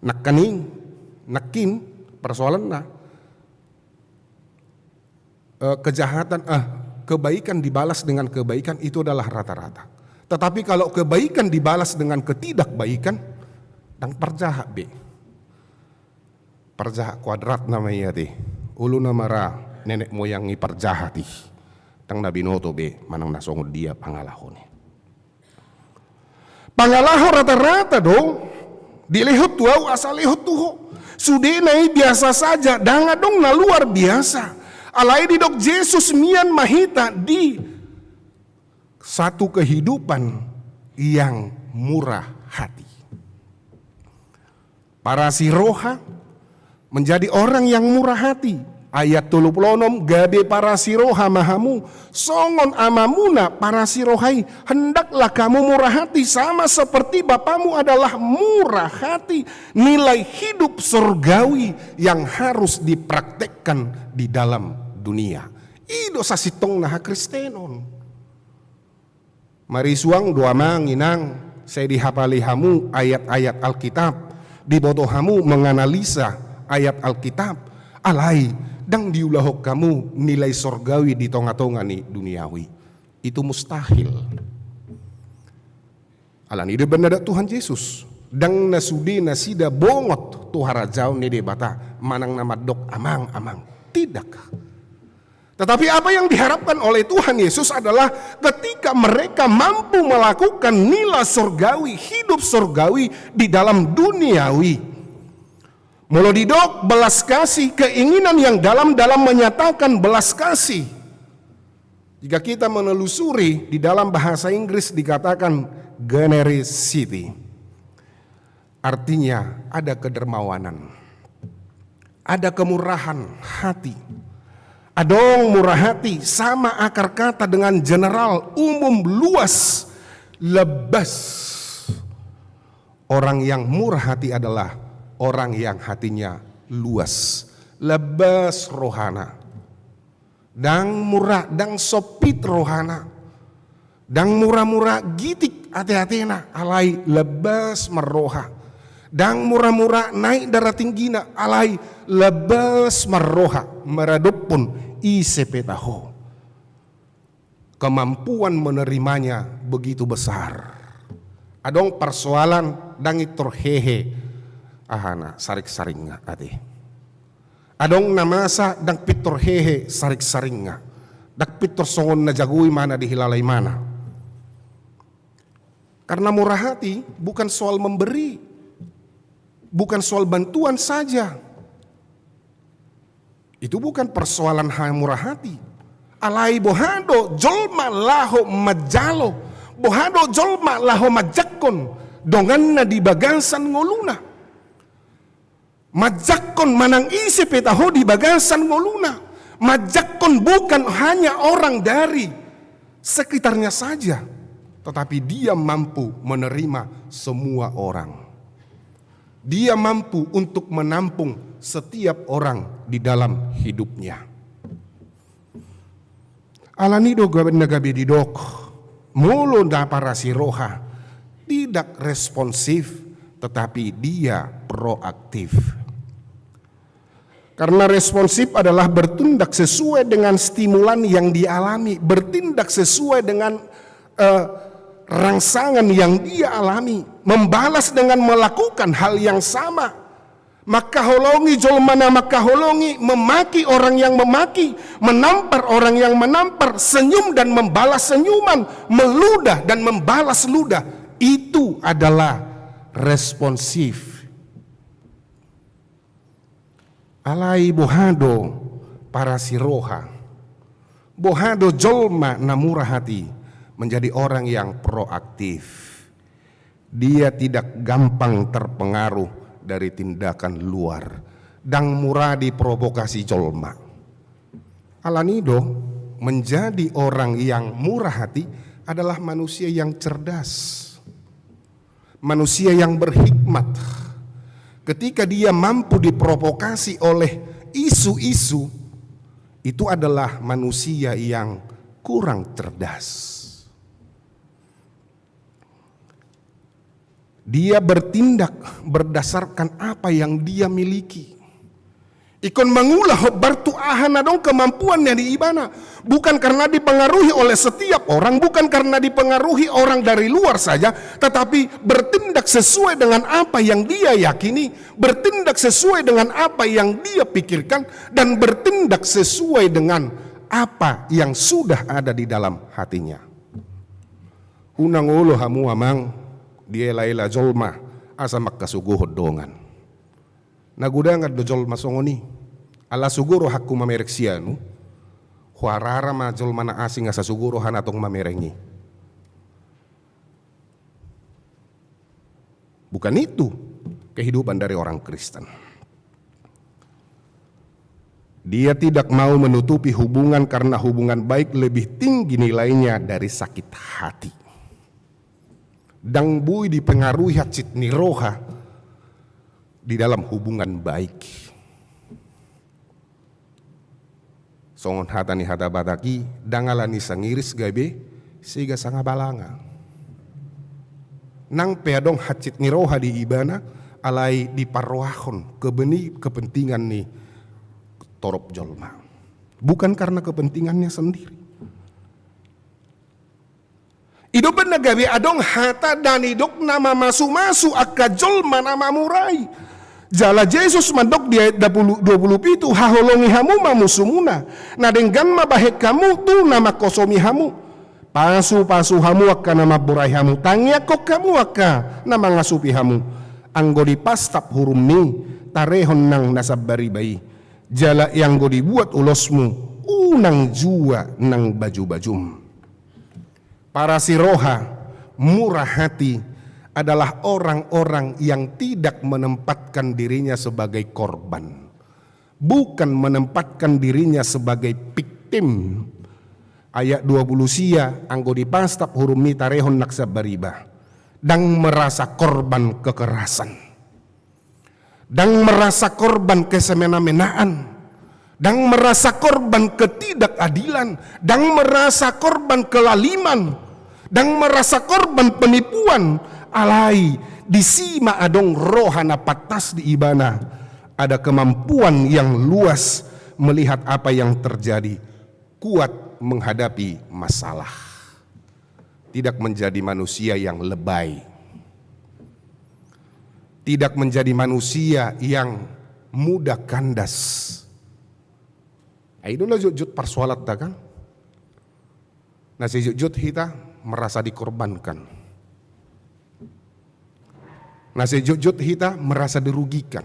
Nakaning nakin persoalan na kejahatan kebaikan dibalas dengan kebaikan itu adalah rata-rata. Tetapi kalau kebaikan dibalas dengan ketidakbaikan dan perjahat be perjahat kuadrat namanya ti ulu namara nenek moyang i perjahati tang nabi noto be manang nasongod dia pangalahone pangalaho rata-rata dong dilehot tuau asal lehot tuho. Sudah naik biasa saja, danga dong na luar biasa. Alai di dok Yesus mian mahita di satu kehidupan yang murah hati. Para siroha menjadi orang yang murah hati. Ayat 36 gabe para siroha mahamu songon amamuna para sirohai hendaklah kamu murah hati sama seperti Bapamu adalah murah hati. Nilai hidup surgawi yang harus dipraktekkan di dalam dunia. Ido sasitong naha Kristenon. Mari suang doa manginang saya dihapalihamu ayat-ayat Alkitab dibotohamu menganalisa ayat Alkitab, alai dang diulahok kamu nilai sorgawi di tonga-tonga ni duniawi. Itu mustahil. Alan ide benar Tuhan Yesus. Dang nasudi nasida bongot tuhara jauh ni debata manang nama dok amang-amang. Tidak. Tetapi apa yang diharapkan oleh Tuhan Yesus adalah ketika mereka mampu melakukan nilai surgawi, hidup surgawi di dalam duniawi. Molodidok belas kasih, keinginan yang dalam menyatakan belas kasih. Jika kita menelusuri di dalam bahasa Inggris dikatakan generosity. Artinya ada kedermawanan, ada kemurahan hati. Adong murah hati sama akar kata dengan general, umum, luas, lebas. Orang yang murah hati adalah orang yang hatinya luas, lebas rohana. Dang murah, dang sopit rohana. Dang murah-murah gitik hati-hatina, alai lebas meroha. Dang murah-murah naik darah tinggina, alai lebas meroha. Meredup pun isepetaho. Kemampuan menerimanya begitu besar. Adong persoalan dangi torhehe ahana sarik-saringa ade. Adong namasa dang pitor hehe sarik-saringa. Dak pitor songon na jagui mana dihilalai mana. Karena murah hati bukan soal memberi, bukan soal bantuan saja. Itu bukan persoalan murah hati. Alai bohado jolma laho majalo, bohado jolma laho majakon, donganna di bagasan ngoluna. Majakon manang isi petaho di bagasan ngoluna. Majakon bukan hanya orang dari sekitarnya saja, tetapi dia mampu menerima semua orang. Dia mampu untuk menampung setiap orang di dalam hidupnya. Alanido gabe didok, mulo da para siroha, tidak responsif, tetapi dia proaktif. Karena responsif adalah bertindak sesuai dengan stimulan yang dialami, bertindak sesuai dengan rangsangan yang dia alami, membalas dengan melakukan hal yang sama. Maka holongi jolmana maka holongi, memaki orang yang memaki, menampar orang yang menampar, senyum dan membalas senyuman, meludah dan membalas ludah. Itu adalah responsif. Alai bohado para siroha, bohado jolma namurah hati, menjadi orang yang proaktif. Dia tidak gampang terpengaruh dari tindakan luar, dang murah diprovokasi jolma. Alanido menjadi orang yang murah hati adalah manusia yang cerdas, manusia yang berhikmat. Ketika dia mampu diprovokasi oleh isu-isu, itu adalah manusia yang kurang cerdas. Dia bertindak berdasarkan apa yang dia miliki. Ikon mengulah bartu ahana dong kemampuannya di ibana. Bukan karena dipengaruhi oleh setiap orang, bukan karena dipengaruhi orang dari luar saja, tetapi bertindak sesuai dengan apa yang dia yakini, bertindak sesuai dengan apa yang dia pikirkan, dan bertindak sesuai dengan apa yang sudah ada di dalam hatinya. Unang ulo hamu amang dia laila jolma asa makasuguhod dongan. Nagudangan do jolma songoni. Ala suguro hakku mamerek sianu. Huarara ma jolma na asing asa suguro hanatong mamerengi. Bukan itu kehidupan dari orang Kristen. Dia tidak mau menutupi hubungan karena hubungan baik lebih tinggi nilainya dari sakit hati. Dang bui dipengaruhi hacit niroha di dalam hubungan baik. Songon hatani hata bataki dangalani sangiris gabe sehingga sanga balanga. Nang peadong hacit niroha di ibana alai diparwahon kepentingan ni torop jolma, bukan karena kepentingannya sendiri. Idop nagawi adong hata dan idok nama masu akka jolma nama murai. Jala Yesus mandok di ayat 20 haholongi hamu mamusumuna. Nadenggan mabahek kamu tu nama kosomi hamu. Pasu hamu akka nama burai hamu. Tangya kok kamu akka nama ngasupi hamu. Anggo dipastap hurum ni tarehon nang nasabari bayi. Jala yang go dibuat ulosmu unang jua nang baju-bajum. Para siroha murah hati adalah orang-orang yang tidak menempatkan dirinya sebagai korban, bukan menempatkan dirinya sebagai victim. Ayat 20 sia anggo dipastap hurum ni tarehon naksabariba. Dang merasa korban kekerasan, dang merasa korban kesemena-menaan, dang merasa korban ketidakadilan, dang merasa korban kelaliman, dang merasa korban penipuan. Alai disima adong rohana patas di ibana, ada kemampuan yang luas melihat apa yang terjadi, kuat menghadapi masalah, tidak menjadi manusia yang lebay, tidak menjadi manusia yang mudah kandas. Itulah jujut persoalat kan. Nah si jujut kita merasa dikorbankan. Nah si jujut kita merasa dirugikan.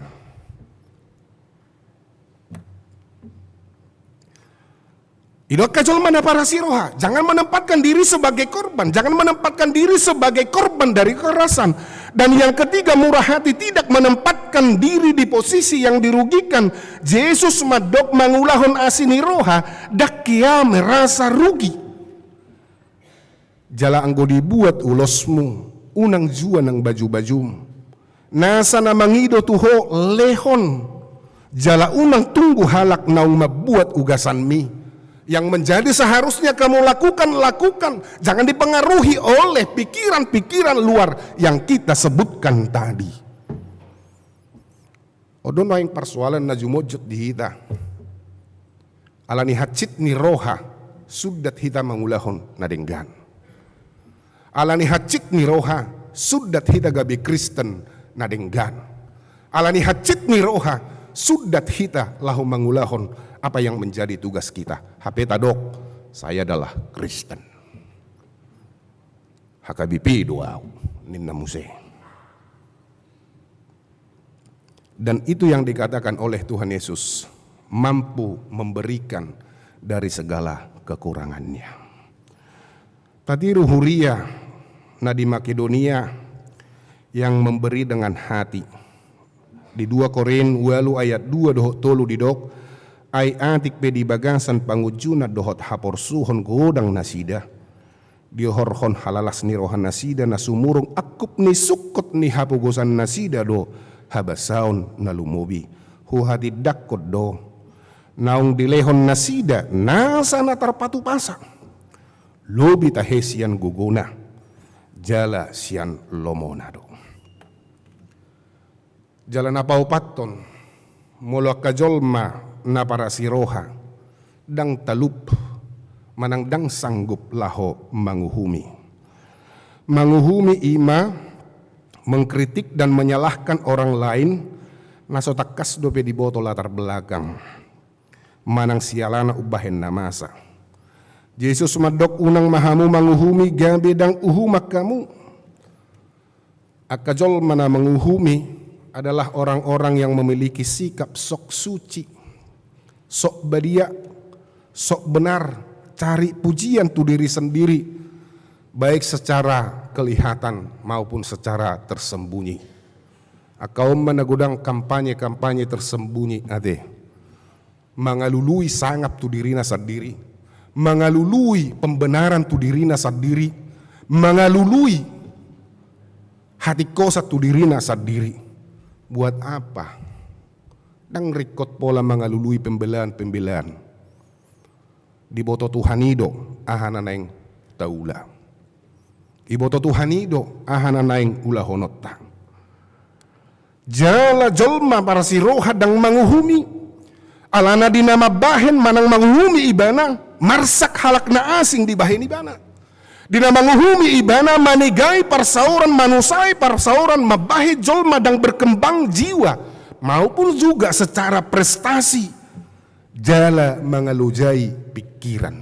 Idok kajol mana para siroha, jangan menempatkan diri sebagai korban, jangan menempatkan diri sebagai korban dari kekerasan. Dan yang ketiga, murah hati tidak menempatkan diri di posisi yang dirugikan. Yesus madok mangulahon asini roha, dak kia merasa rugi. Jala anggo dibuat ulosmu, unang jua nang baju-bajum. Nasa na mangido tuho lehon, jala unang tunggu halak naung mabuat ugasan mi. Yang menjadi seharusnya kamu lakukan. Jangan dipengaruhi oleh pikiran-pikiran luar yang kita sebutkan tadi. Odon yang persoalan na jumojot di hita. Alani hacit ni roha sudat hita mangulahon na denggan. Alani hacit ni roha sudat hita gabi Kristen na denggan. Alani hacit ni roha sudat hita lahu mangulahon apa yang menjadi tugas kita. HP tadok, saya adalah Kristen. HKBP doa ninna muse. Dan itu yang dikatakan oleh Tuhan Yesus, mampu memberikan dari segala kekurangannya. Tadiru huria na di Makedonia yang memberi dengan hati. Di 2 Korin 8 ayat 2 dohok tolu didok, ay atik pedi bagasan pangujuna dohot hapor suhon godang nasida. Diohorhon halalas ni rohan nasida na sumurong akup ni sukot ni hapugosan nasida do habasaon na lumobi. Huhati dakot do. Naung dilehon nasida nasa na tarpatu pasa. Lobi tahesian guguna. Jala sian lomonado. Jala na paupaton. Molo kajolma na para siroha dang talup manang dang sanggup laho manguhumi ima mengkritik dan menyalahkan orang lain nasotakas dope di botol latar belakang manang sialana ubahen namasa. Yesus madok unang mahamu manguhumi gabe dang uhumak kamu. Akajol mana menguhumi adalah orang-orang yang memiliki sikap sok suci, sok badia, sok benar, cari pujian tu diri sendiri, baik secara kelihatan maupun secara tersembunyi. Akaum menagudang kampanye-kampanye tersembunyi ade, mengalului sangap tu dirina sendiri, mengalului pembenaran tu dirina sendiri, mengalului hati kosa tu dirina sendiri. Buat apa? Dang rikot pola mengalului pembelaan-pembelaan. Di boto Tuhanido ahana naing taula. Di boto Tuhanido ahana naing ula honotta. Jala jolma para si roha dang manguhumi. Alana dinama bahen manang manguhumi ibana. Marsak halak na asing di bahen ibana. Dinama manguhumi ibana manigay parsauran manusay parsauran mabahe jolma dang berkembang jiwa. Maupun juga secara prestasi. Jala mangalujay pikiran.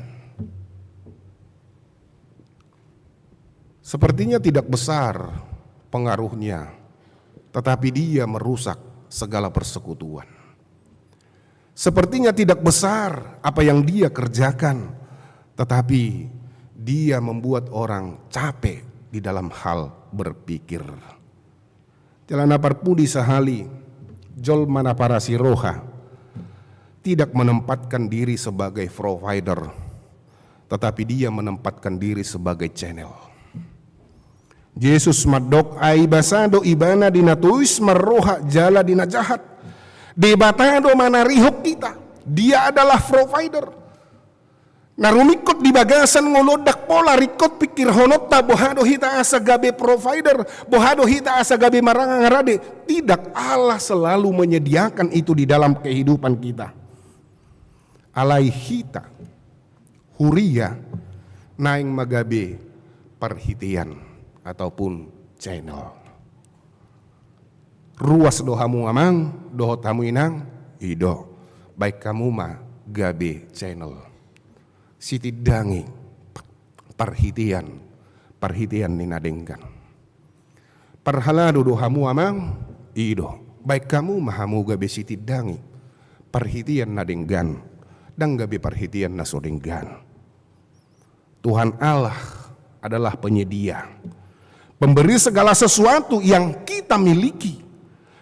Sepertinya tidak besar pengaruhnya, tetapi dia merusak segala persekutuan. Sepertinya tidak besar apa yang dia kerjakan, tetapi dia membuat orang capek di dalam hal berpikir. Jalana parpudi sahali, jol mana para siroha, tidak menempatkan diri sebagai provider, tetapi dia menempatkan diri sebagai channel. Yesus madok ai basado ibana dinatuis meroha jala dina jahat. Debatado mana rihok kita. Dia adalah provider. Narumikot di bagasan ngolodak pola rikot pikir honota bohado hita asa gabe provider, bohado hita asa gabe marangang rade. Tidak, Allah selalu menyediakan itu di dalam kehidupan kita. Alai hita huria naing magabe perhitian ataupun channel. Ruas dohamu amang, dohot hamu inang, ido. Baik kamu mah gabe channel. Siti dangi perhitian ninadengkan. Parhalado dohamu amang, ido. Baik kamu mah hamu gabe siti dangi perhitian nadenggan dan gabe perhitian nasodenggan. Tuhan Allah adalah penyedia, pemberi segala sesuatu yang kita miliki.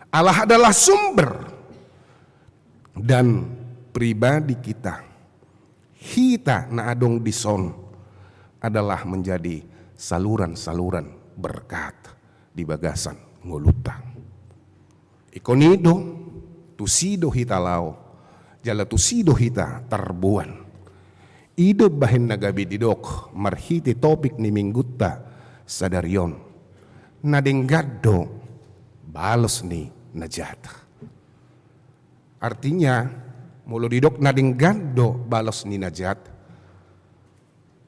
Allah adalah sumber dan pribadi kita. Hita na adong dison adalah menjadi saluran-saluran berkat di bagasan ngolutang. Ikonido tusido hita lao, jala tusido hita tarbuan. Ido bahin nagabi didok marhiti topik ni minggutta sadaryon. Nadenggado balos ni najat. Artinya mulo didok nadenggado balos ni najat.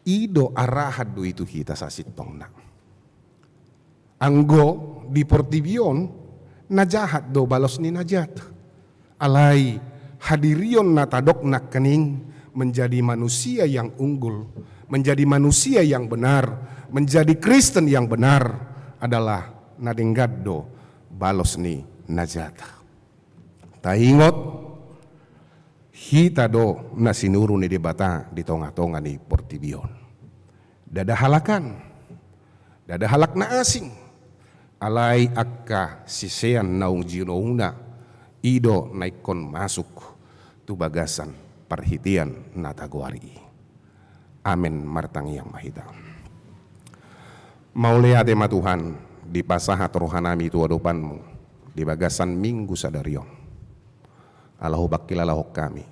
Ido arahad do itu kita sa sitong na. Anggo di portibion najahat do balos ni najat. Alay hadirion natadok nak kening menjadi manusia yang unggul, menjadi manusia yang benar, menjadi Kristen yang benar adalah nadenggaddo balos ni najat. Taingot hita do na sinuru ni debata di tonga-tonga ni portibion. Dada halak na asing. Alay akka sisean naung jinouna ido naikon masuk tu bagasan perhitian natagwari. Amin martang yang mahita. Maulea tema Tuhan di pasahat rohanami tu adopanmu di bagasan minggu sadarion. Allahu bakilalahok kami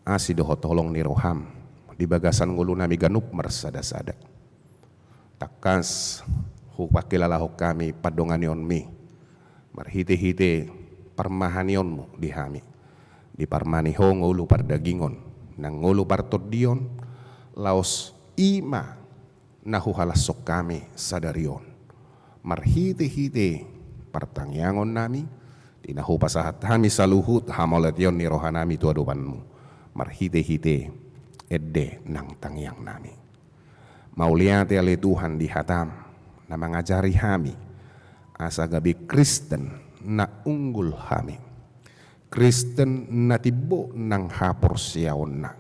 asidoho tolong ni roham di bagasan ngulu nami ganup mersada-sada. Takas hu bakilalahok kami padonganion mi marhite-hite permahanionmu di hami. Di parmaniho ngulu pardagingon nang ngulu partodion laos ima nahu halasok kami sadarion marhite-hite partangyangon nami tinahu pasahat hami saluhut hamolation ni rohanami tu adupanmu marhite-hite edde nang tangyang nami. Mauliate ale Tuhan di hatam na mangajari hami asa gabi Kristen na unggul hami. Kristen natibo nang hapor siyaon na.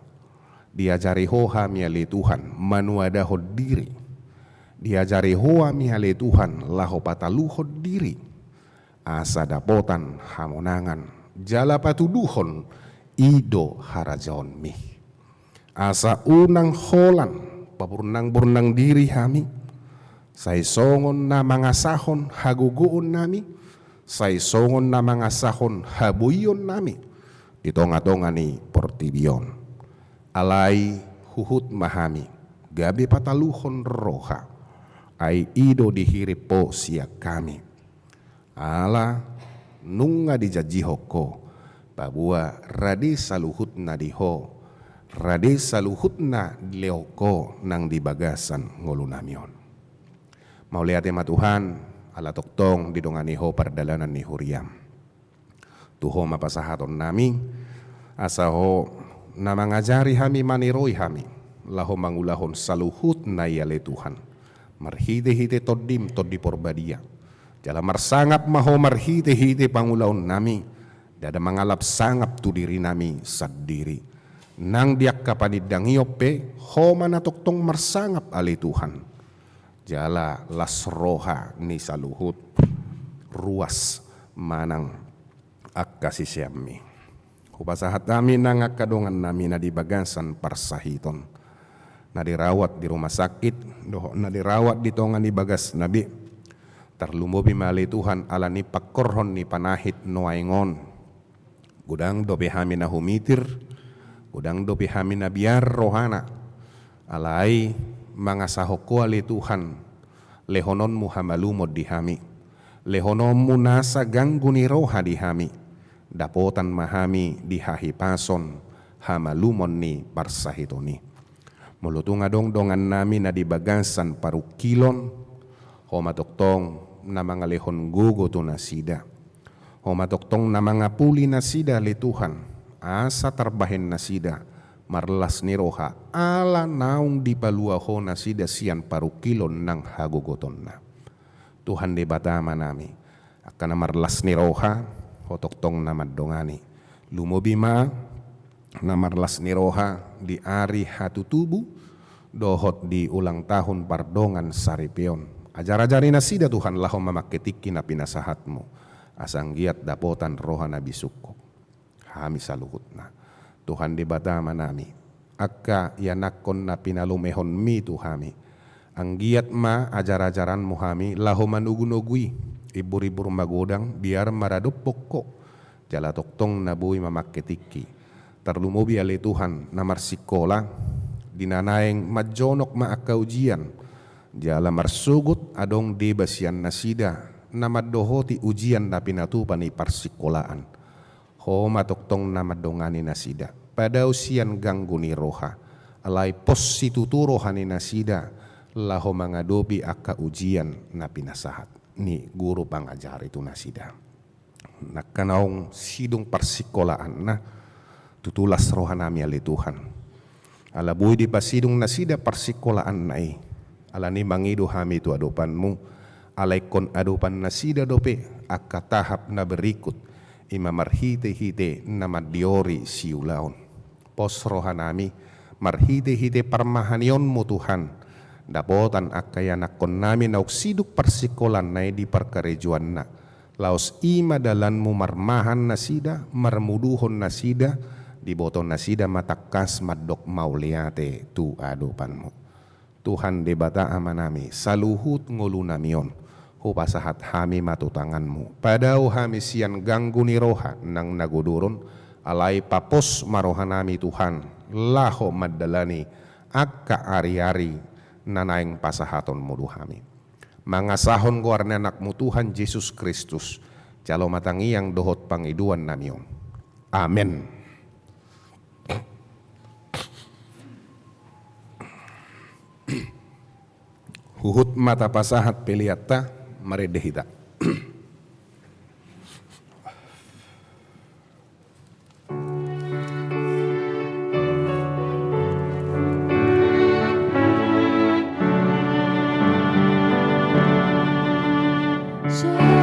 Diajari hoa miale Tuhan manuadahod diri. Diajari hoa miale Tuhan laho pataluhod diri. Asa dapotan hamonangan jala patuduhon ido harajaon mi. Asa unang holan papurnang-purnang diri hami. Say songon na mangasahon haguguon nami. Say songon na mga sahon habuyon nami itonga-tonga ni portibion. Alay huhut mahami gabi pataluhon roha ay ido dihirip po siya kami. Ala nunga di jajihoko babua rade saluhutna diho rade saluhutna leoko nang di bagasan ngolunamion. Mau lihat tema Tuhan ala toktong di donganiho perdalanan ni huriam. Tuho mapasahaton nami asaho na mangajari hami maniroi hami laho mangulahon saluhut na yale Tuhan marhite-hite toddim toddi porbadia jala marsangap maho marhite-hite pangulahon nami dada mangalap sangap tu diri nami sadiri nang diak kapanidang iope ho manatoktong marsangap ali Tuhan jala lasroha ni saluhut ruas manang akkasisiammi. Hupasahat nami nang akadongan nami na di bagasan parsahiton. Na dirawat di rumah sakit, na dirawat di tongan di bagas nabi. Terlumbobi mali Tuhan ala ni pakorhon ni panahit noaingon. Gudang dope hami na humitir, gudang dope hami na biar rohana. Alai mangasahoko ali Tuhan, lehonon muhamalumod di hami. Lehonon munasa ganggu ni roha di hami. Dapotan mahami di hahipason hamalumon ni parsahitoni. Mulutunga dong dongan nami na di bagasan parukilon homatoktong na mga lehon gugo to nasida. Homatoktong na mga puli nasida li Tuhan asa tarbahin nasida marlas ni roha ala naung di paluaho nasida siyan parukilon ng hagugoton na. Tuhan di batama nami akan na marlas ni roha hotoktong na maddongani lumobima na marlas ni roha di ari hatutubu dohot di ulang tahun pardongan saripion ajar-ajari na sida Tuhan laho mamaketiki na pinasahatmo asang giat dapotan roha na bisukko hami saluhut na Tuhan di batama nami akka yanakon na pinalumehon mi Tuhami ang giat ma ajar-ajaran mo hami laho manugunugui ibur-ibur magodang biar maradop pokok jala toktong nabuhi mamaketiki terlumubi ali Tuhan na marsikola dinanaeng madjonok maakaujian jala marsugut adong debasyan nasida na maddohoti ujian na pinatupan ni parsikolaan ho matoktong na madongani nasida pada usian ganggu ni roha alay posituturo hani nasida laho mangadobi akka ujian na pinasahat ni guru pangajar itu nasida nakanaong sidong parsikolaan na tutulas rohanami ali Tuhan ala buhi di pasidong nasida parsikolaan na ala ni mangido hami tu adopanmu alay kon adopan nasida dope akka tahap na berikut ima marhite-hite na madiori siulaon pos rohanami marhite-hite parmahanion mo Tuhan dapotan akayanak kon namin na uksiduk parsikolan na di parkarejuan na laos ima dalan mo marmahan na sida marmuduhon na sida di boton na sida matakas madok mauliate tu adopan mo Tuhan de bata amanami saluhut ngolunamion hupasahat hami matutangan mo padaw hami siyan ganggu ni roha nang naguduron alay papos marohanami Tuhan laho madalani akka ari-ari nanaing pasahaton mo duhami. Mangasahon ko arna anakmu Tuhan Yesus Kristus, jalo matangiyang dohot pangiduan namion. Amen. Huhut mata pasahat peliata maredehita. Tuhan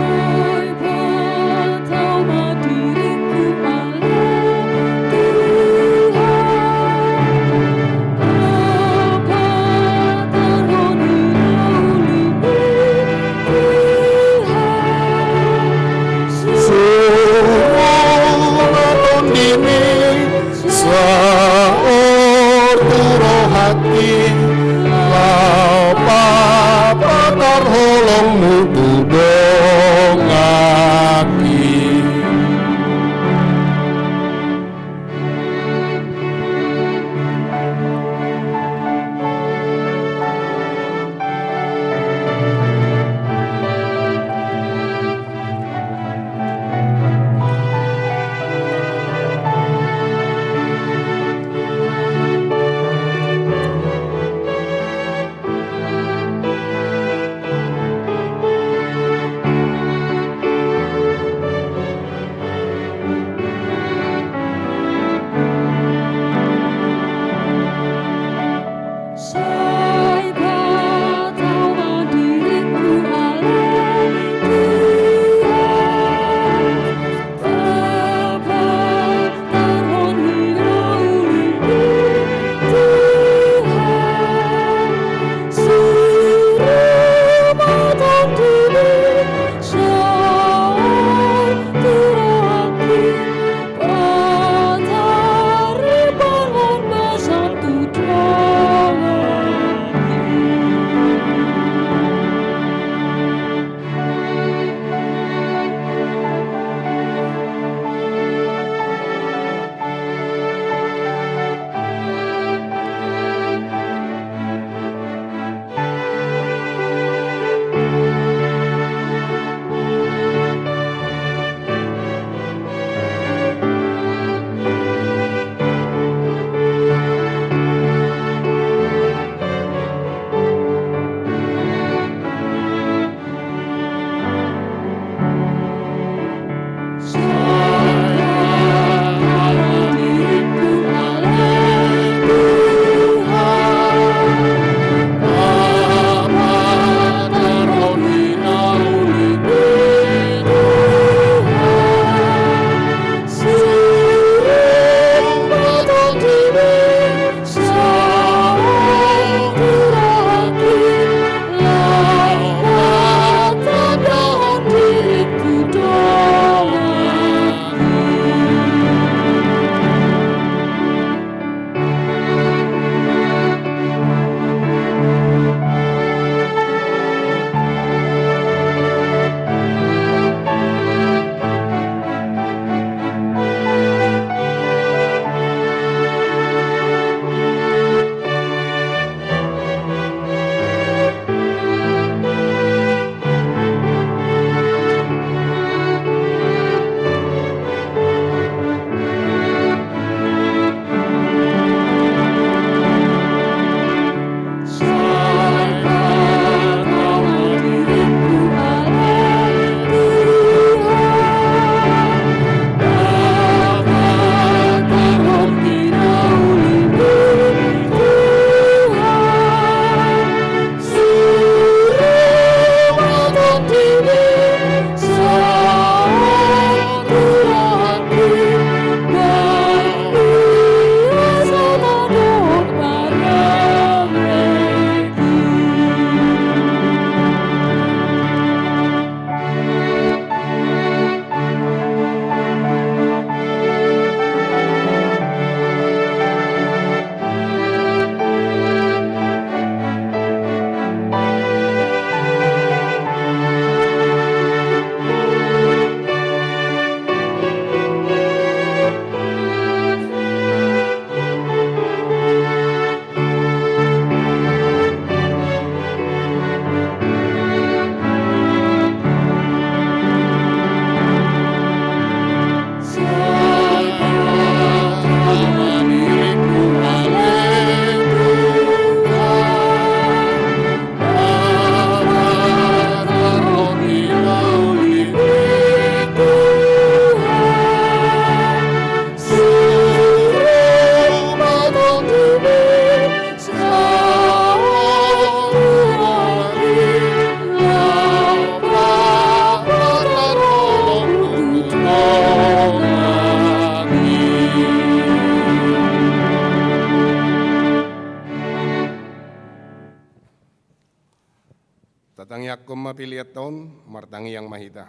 Tatang yakum mapiliat taon, martangi yang mahita.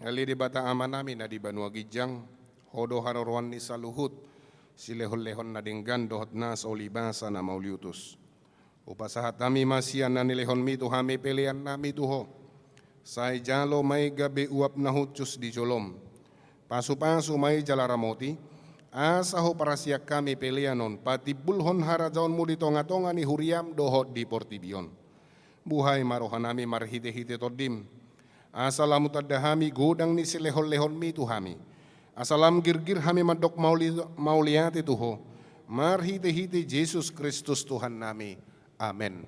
Ali di bata aman namin na di Banua Gijang, hodo harorwan ni saluhut, silehon-lehon na dinggan dohot na sa olibasa na mauliutus. Upasahat nami masian na nilehon mi tuhami pilihan nami tuho. Say jalo may gabi uap na hutsus di jolom. Pasu-pasu may jalaramoti, asaho para siyak kami pilihanon, pati bulhon harajaon mo di tonga-tonga ni huriam dohot di portibion. Buhay marohan nami marhite-hite todim. Asalam tadahami godang ni silehon-lehon mi tuhami. Asalam girgir hami madok mauliati tuho. Marhite-hite Yesus Kristus Tuhan nami. Amen.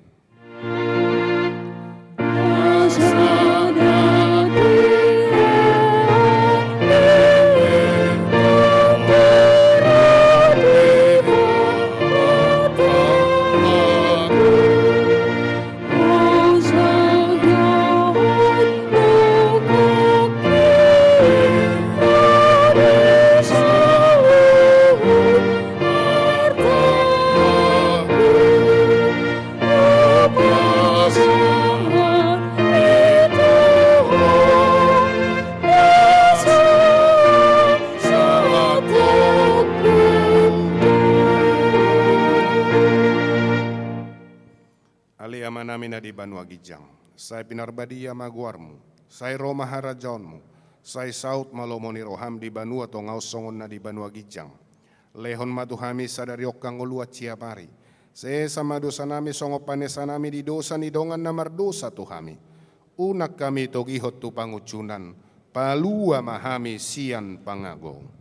Namin na di Banua Gijang, say pinarbadia maguarmu, say Roma harajaonmu, say saut malomoni roham di Banua tongaw songon na di Banua Gijang, lehon maduhami sadariok kang uluat ciapari, say sama dosa nami songopanesa nami di dosa ni dongan na mardosa tuhami, unak kami togihot tu pangucunan, palua mahami sian pangago.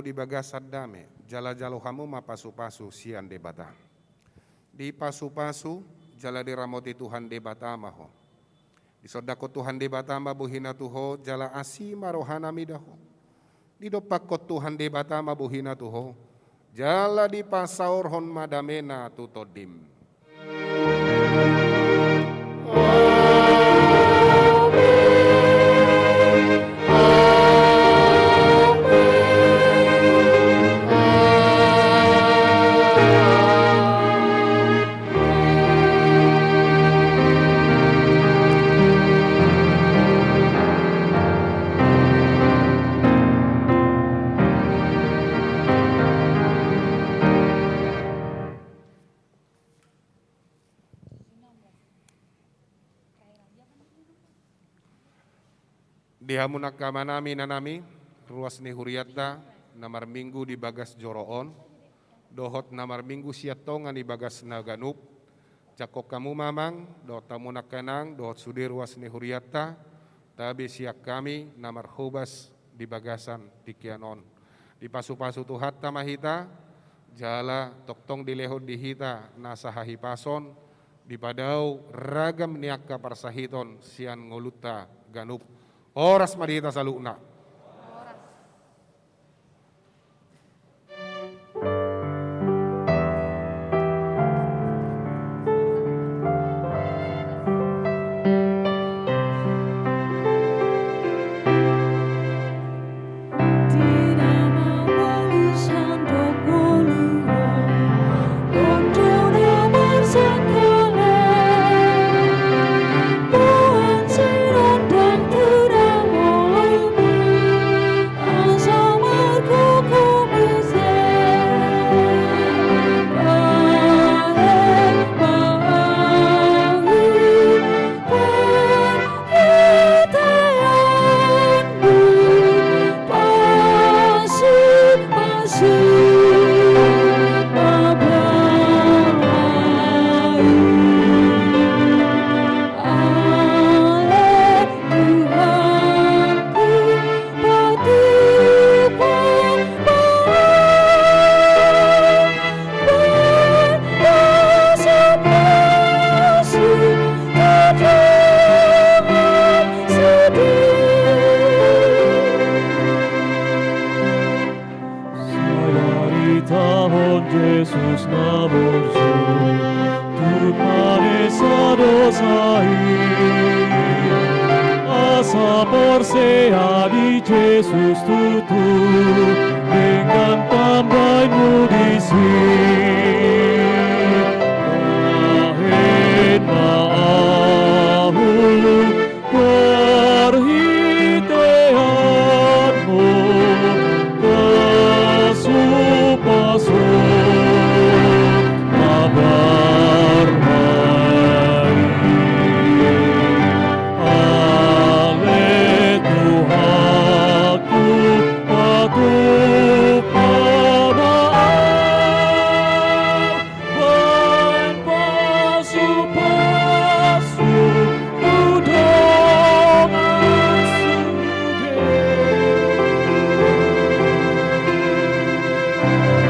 Di bagasad dame, jala-jalo hamu mapasu-pasu sian debata. Di pasu-pasu, jala diramoti Tuhan debata maho. Di sodako Tuhan debata mabuhina tuho, jala asi marohana midaho. Di dopakot Tuhan debata mabuhina tuho, jala di pasaur hon madamena tutodim. Dihamunak kamanami nanami, ruas ni huriatda, namar minggu di bagas joroon, dohot namar minggu siatongan di bagas naganup, cakok kamu mamang, dohot tamunak kanang, dohot sudi ruas ni huriatda, tabi siak kami, namar hubas di bagasan tikianon. Di pasu-pasu tuhat tamahita, jala toktong dilehod dihita, nasa hahipason, di padau ragam niakka parsahiton, sian ngoluta ganup. Oras madita saluna. Buang si rondang terang mulai tahun Yesus na bersih, tu manisnya dosa asa persea di Yesus tutu dengan tambahmu di sini.